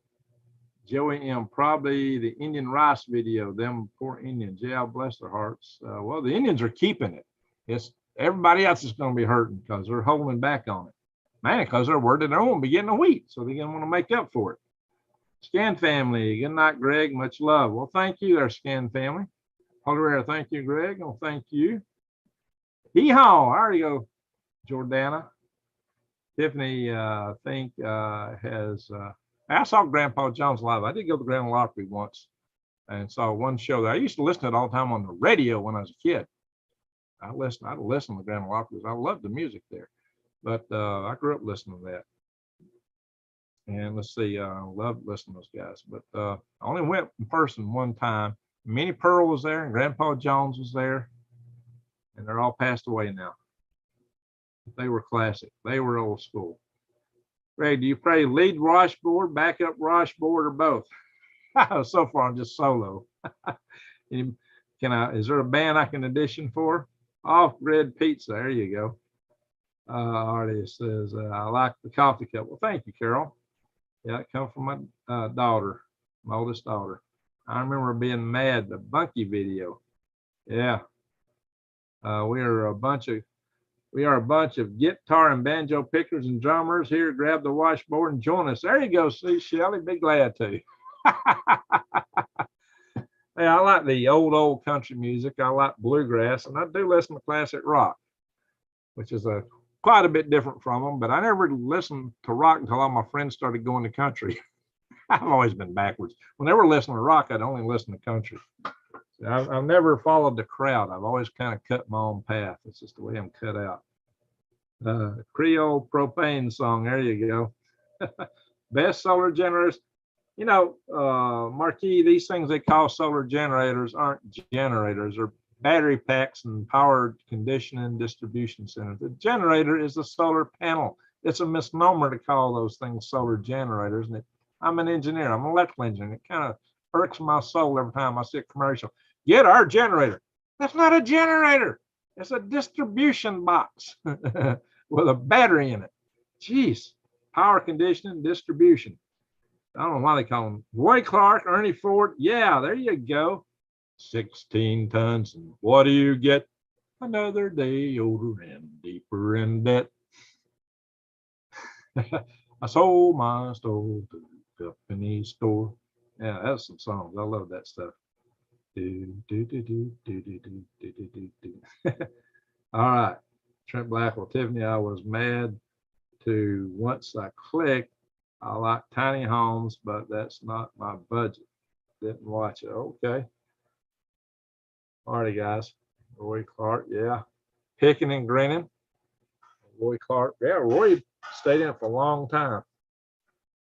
Joey M, probably the Indian rice video, them poor Indians. Yeah, bless their hearts. Well, the Indians are keeping it. It's everybody else is going to be hurting because they're holding back on it. Man, because they're worried that they won't be getting the wheat, so they're going to want to make up for it. Scan family, good night, Greg. Much love. Well, thank you there, Scan family. Holler, thank you, Greg. Well, thank you. Hee-haw, there you go, Jordana. Tiffany, I think, has... I saw Grandpa Jones live. I did go to Grand Ole Opry once and saw one show there. I used to listen to it all the time on the radio when I was a kid. I'd listen to Grand Ole Opry. I loved the music there. But I grew up listening to that. And let's see, I loved listening to those guys. But I only went in person one time. Minnie Pearl was there and Grandpa Jones was there. And they're all passed away now. But they were classic. They were old school. Greg, do you play lead washboard, backup washboard, or both? So far, I'm just solo. Is there a band I can audition for? Off-grid pizza. There you go. Artie says, I like the coffee cup. Well, thank you, Carol. Yeah, it comes from my daughter, my oldest daughter. I remember being mad, the Bunky video. Yeah. We are a bunch of guitar and banjo pickers and drummers here. Grab the washboard and join us. There you go, see, Shelly. Be glad to. Hey, I like the old country music. I like bluegrass, and I do listen to classic rock, which is quite a bit different from them. But I never listened to rock until all my friends started going to country. I've always been backwards. When they were listening to rock, I'd only listen to country. I've never followed the crowd. I've always kind of cut my own path. It's just the way I'm cut out. Creole propane song. There you go. Best solar generators. You know, Marquis, these things they call solar generators aren't generators. They're battery packs and power conditioning distribution centers. The generator is a solar panel. It's a misnomer to call those things solar generators. And I'm an engineer. I'm an electrical engineer. It kind of irks my soul every time I see a commercial. Get our generator. That's not a generator. It's a distribution box with a battery in it. Jeez, power conditioning, distribution. I don't know why they call them. Roy Clark, Ernie Ford. Yeah, there you go. 16 tons. And what do you get? Another day older and deeper in debt. I sold my stove to the company store. Yeah, that's some songs. I love that stuff. All right. Trent Blackwell, Tiffany, I was mad to once I clicked. I like tiny homes, but that's not my budget. Didn't watch it. Okay. All right, guys. Roy Clark, yeah. Picking and grinning. Roy Clark, yeah. Roy stayed in it for a long time.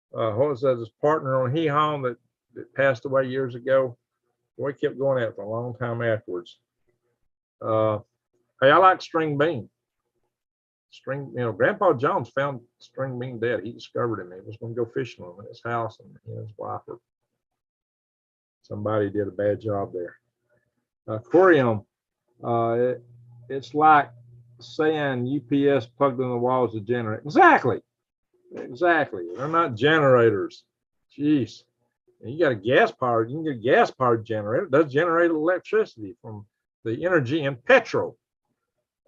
What was that? His partner on Hee Haw that passed away years ago. Roy kept going at it for a long time afterwards. Hey, I like string bean. Grandpa Jones found string bean dead. He discovered him. He was going to go fishing with him in his house, and his wife, somebody did a bad job there. Aquarium, it's like saying UPS plugged in the walls to generate. Exactly. They're not generators. Jeez. You got a gas powered. You can get a gas powered generator. It does generate electricity from the energy in petrol.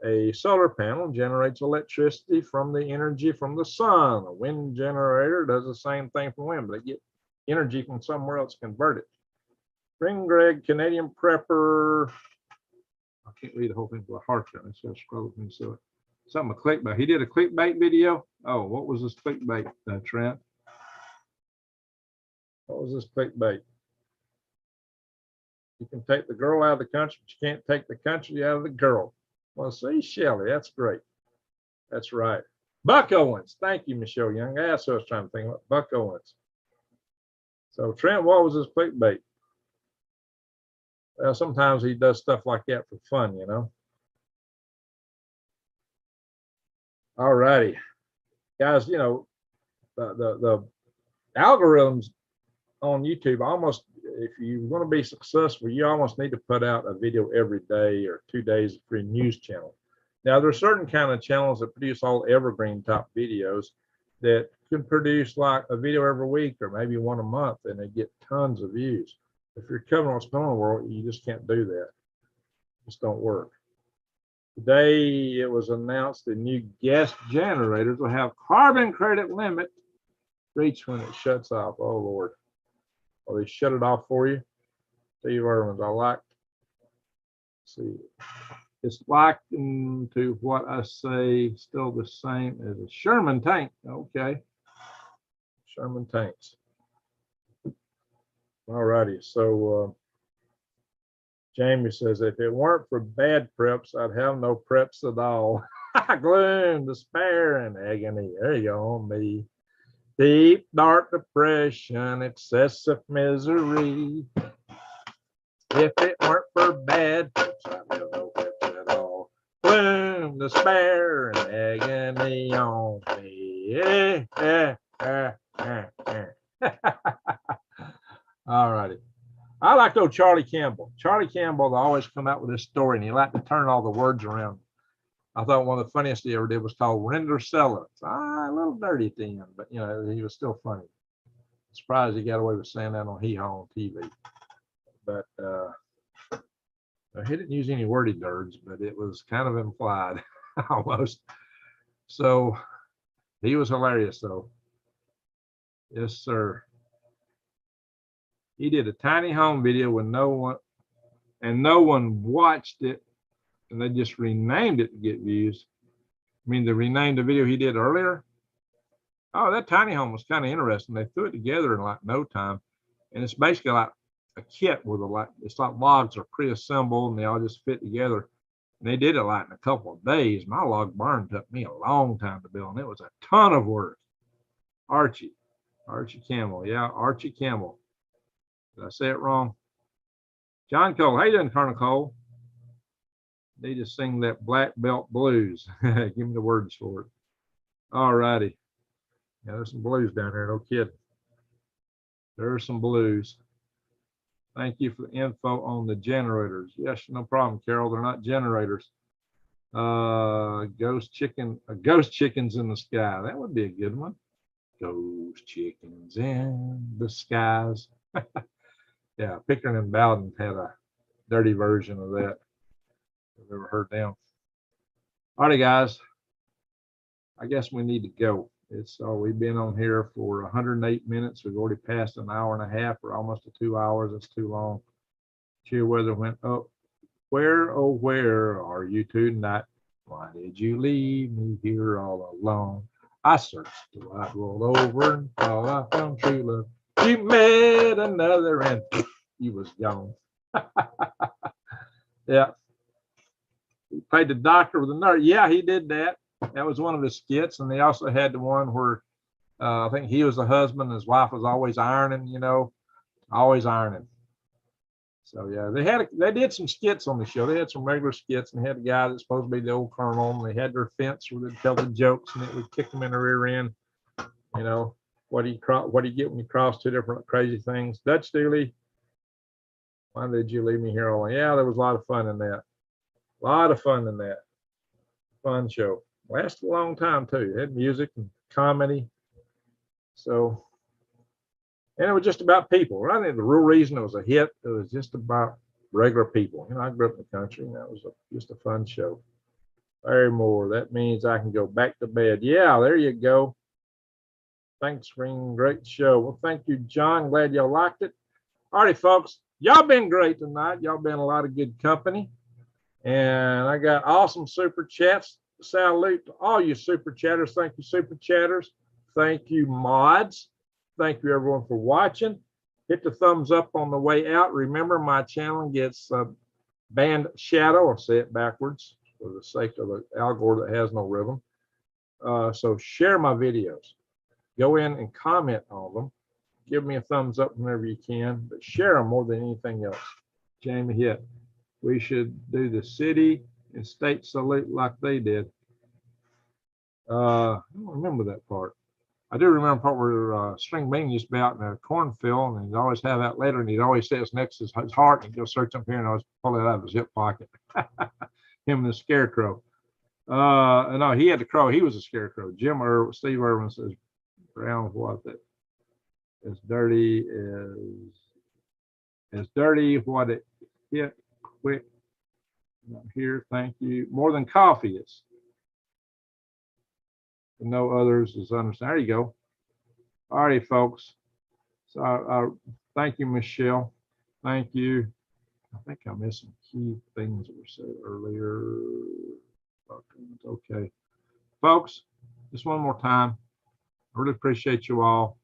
A solar panel generates electricity from the energy from the sun. A wind generator does the same thing from wind, but they get energy from somewhere else, convert it. Spring Greg, Canadian prepper. I can't read the whole thing for a hard time. Let's just scroll through so it. Something a clickbait. He did a clickbait video. Oh, what was this clickbait, Trent? What was this clickbait? You can take the girl out of the country, but you can't take the country out of the girl. Well, see, Shelley, that's great. That's right. Buck Owens. Thank you, Michelle Young. That's what I was trying to think about. Buck Owens. So, Trent, what was this clickbait? Well, sometimes he does stuff like that for fun, you know. All righty. Guys, you know, the algorithms on YouTube, almost, if you're going to be successful, you almost need to put out a video every day or 2 days for a news channel. Now, there are certain kind of channels that produce all evergreen type videos that can produce like a video every week or maybe one a month, and they get tons of views. If you're covering what's going on in the world, you just can't do that. It just don't work. Today, it was announced the new gas generators will have carbon credit limit reach when it shuts off. Oh, Lord. Well, they shut it off for you. Steve Irwin's, I like. See, it's locked into what I say, still the same as a Sherman tank. Okay. Sherman tanks. All righty. So, Jamie says, if it weren't for bad preps, I'd have no preps at all. Gloom, despair, and agony. There you go, on me. Deep, dark depression, excessive misery. If it weren't for bad preps, I'd have no preps at all. Gloom, despair, and agony on me. All righty. I like old Charlie Campbell. Charlie Campbell always come out with this story, and he liked to turn all the words around. I thought one of the funniest he ever did was called Render Seller. It's a little dirty at the end, but you know, he was still funny. Surprised he got away with saying that on Hee Haw on TV. But he didn't use any wordy dirds, but it was kind of implied almost. So he was hilarious though. Yes, sir. He did a tiny home video with no one watched it, and they just renamed it to get views. I mean, they renamed the video he did earlier. Oh, that tiny home was kind of interesting. They threw it together in like no time, and it's basically like a kit with it's like logs are pre-assembled and they all just fit together. And they did it like in a couple of days. My log barn took me a long time to build, and it was a ton of work. Archie Campbell, yeah, Archie Campbell. Did I say it wrong? John Cole, how you doing, Colonel Cole? Need to sing that Black Belt Blues. Give me the words for it. All righty. Yeah, there's some blues down here, no kidding. There's some blues. Thank you for the info on the generators. Yes, no problem, Carol. They're not generators. Ghost chickens in the sky. That would be a good one. Ghost chickens in the skies. Yeah, Pickering and Bowden had a dirty version of that. I've ever heard them. All right, guys. I guess we need to go. We've been on here for 108 minutes. We've already passed an hour and a half, or almost to 2 hours. That's too long. Cheer weather went up. Where, oh, where are you tonight? Why did you leave me here all alone? I searched the wide world over and thought I found true love. You met another and he was gone. Yeah. He played the doctor with the nurse. Yeah, he did that. That was one of his skits. And they also had the one where I think he was the husband and his wife was always ironing, you know, always ironing. So yeah, they did some skits on the show. They had some regular skits, and they had a guy that's supposed to be the old colonel, and they had their fence where they'd tell the jokes, and it would kick them in the rear end. You know, what do you get when you cross two different crazy things? Dutch Dooley, why did you leave me here all alone? Yeah, there was a lot of fun in that. A lot of fun in that. Fun show. Lasted a long time too. It had music and comedy. So, and it was just about people. Right? And the real reason it was a hit, it was just about regular people. You know, I grew up in the country, and that was just a fun show. Barry Moore. That means I can go back to bed. Yeah, there you go. Thanks, Ring. Great show. Well, thank you, John. Glad y'all liked it. All right, folks. Y'all been great tonight. Y'all been a lot of good company. And I got awesome super chats. Salute to all you super chatters. Thank you, super chatters. Thank you, mods. Thank you, everyone, for watching. Hit the thumbs up on the way out. Remember, my channel gets banned shadow. I'll say it backwards for the sake of the algorithm that has no rhythm. So share my videos. Go in and comment on them. Give me a thumbs up whenever you can, but share them more than anything else. Jamie hit. We should do the city and state salute like they did. I don't remember that part. I do remember the part where String Bean used to be out in a cornfield, and he'd always have that letter, and he'd always say it's next to his heart, and he'd go search up here, and I always pull it out of his hip pocket. Him and the scarecrow. No, he had the crow. He was a scarecrow. Steve Irwin says, brown what that as dirty what it hit quick. Here, thank you. More than coffee is. No others is understand. There you go. All right, folks. So thank you, Michelle. Thank you. I think I missed some key things that were said earlier. Okay, folks. Just one more time. I really appreciate you all.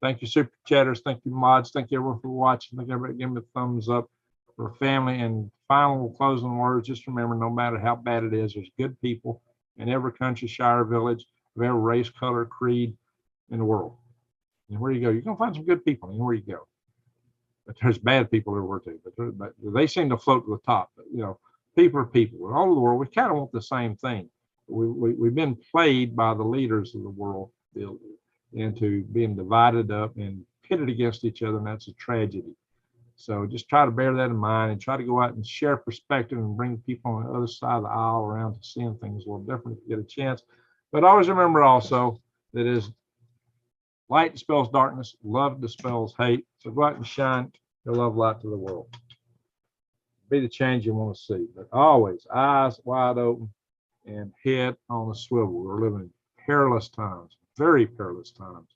Thank you, super chatters. Thank you, mods. Thank you, everyone, for watching. Thank you, everybody. Give me a thumbs up for family. And final closing words. Just remember, no matter how bad it is, there's good people in every country, shire, village, of every race, color, creed in the world. And where you go, you're gonna find some good people anywhere you go. But there's bad people everywhere too. But they seem to float to the top. But, you know, people are people. All over the world, we kind of want the same thing. We've been played by the leaders of the world into being divided up and pitted against each other, and that's a tragedy. So just try to bear that in mind and try to go out and share perspective and bring people on the other side of the aisle around to seeing things a little different if you get a chance. But always remember also that is light dispels darkness, love dispels hate. So go out and shine your love light to the world. Be the change you want to see, but always eyes wide open and head on the swivel. We're living in perilous times, very perilous times.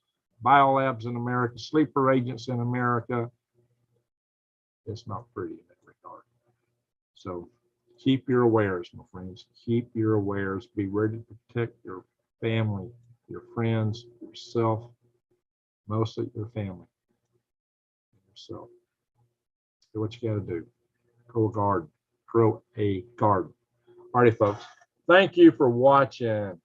Biolabs in America, sleeper agents in America. It's not pretty in that regard. So keep your awares, my friends. Keep your awares. Be ready to protect your family, your friends, yourself, mostly your family, yourself. Do what you got to do. Grow a garden. Grow a garden. All right, folks. Thank you for watching.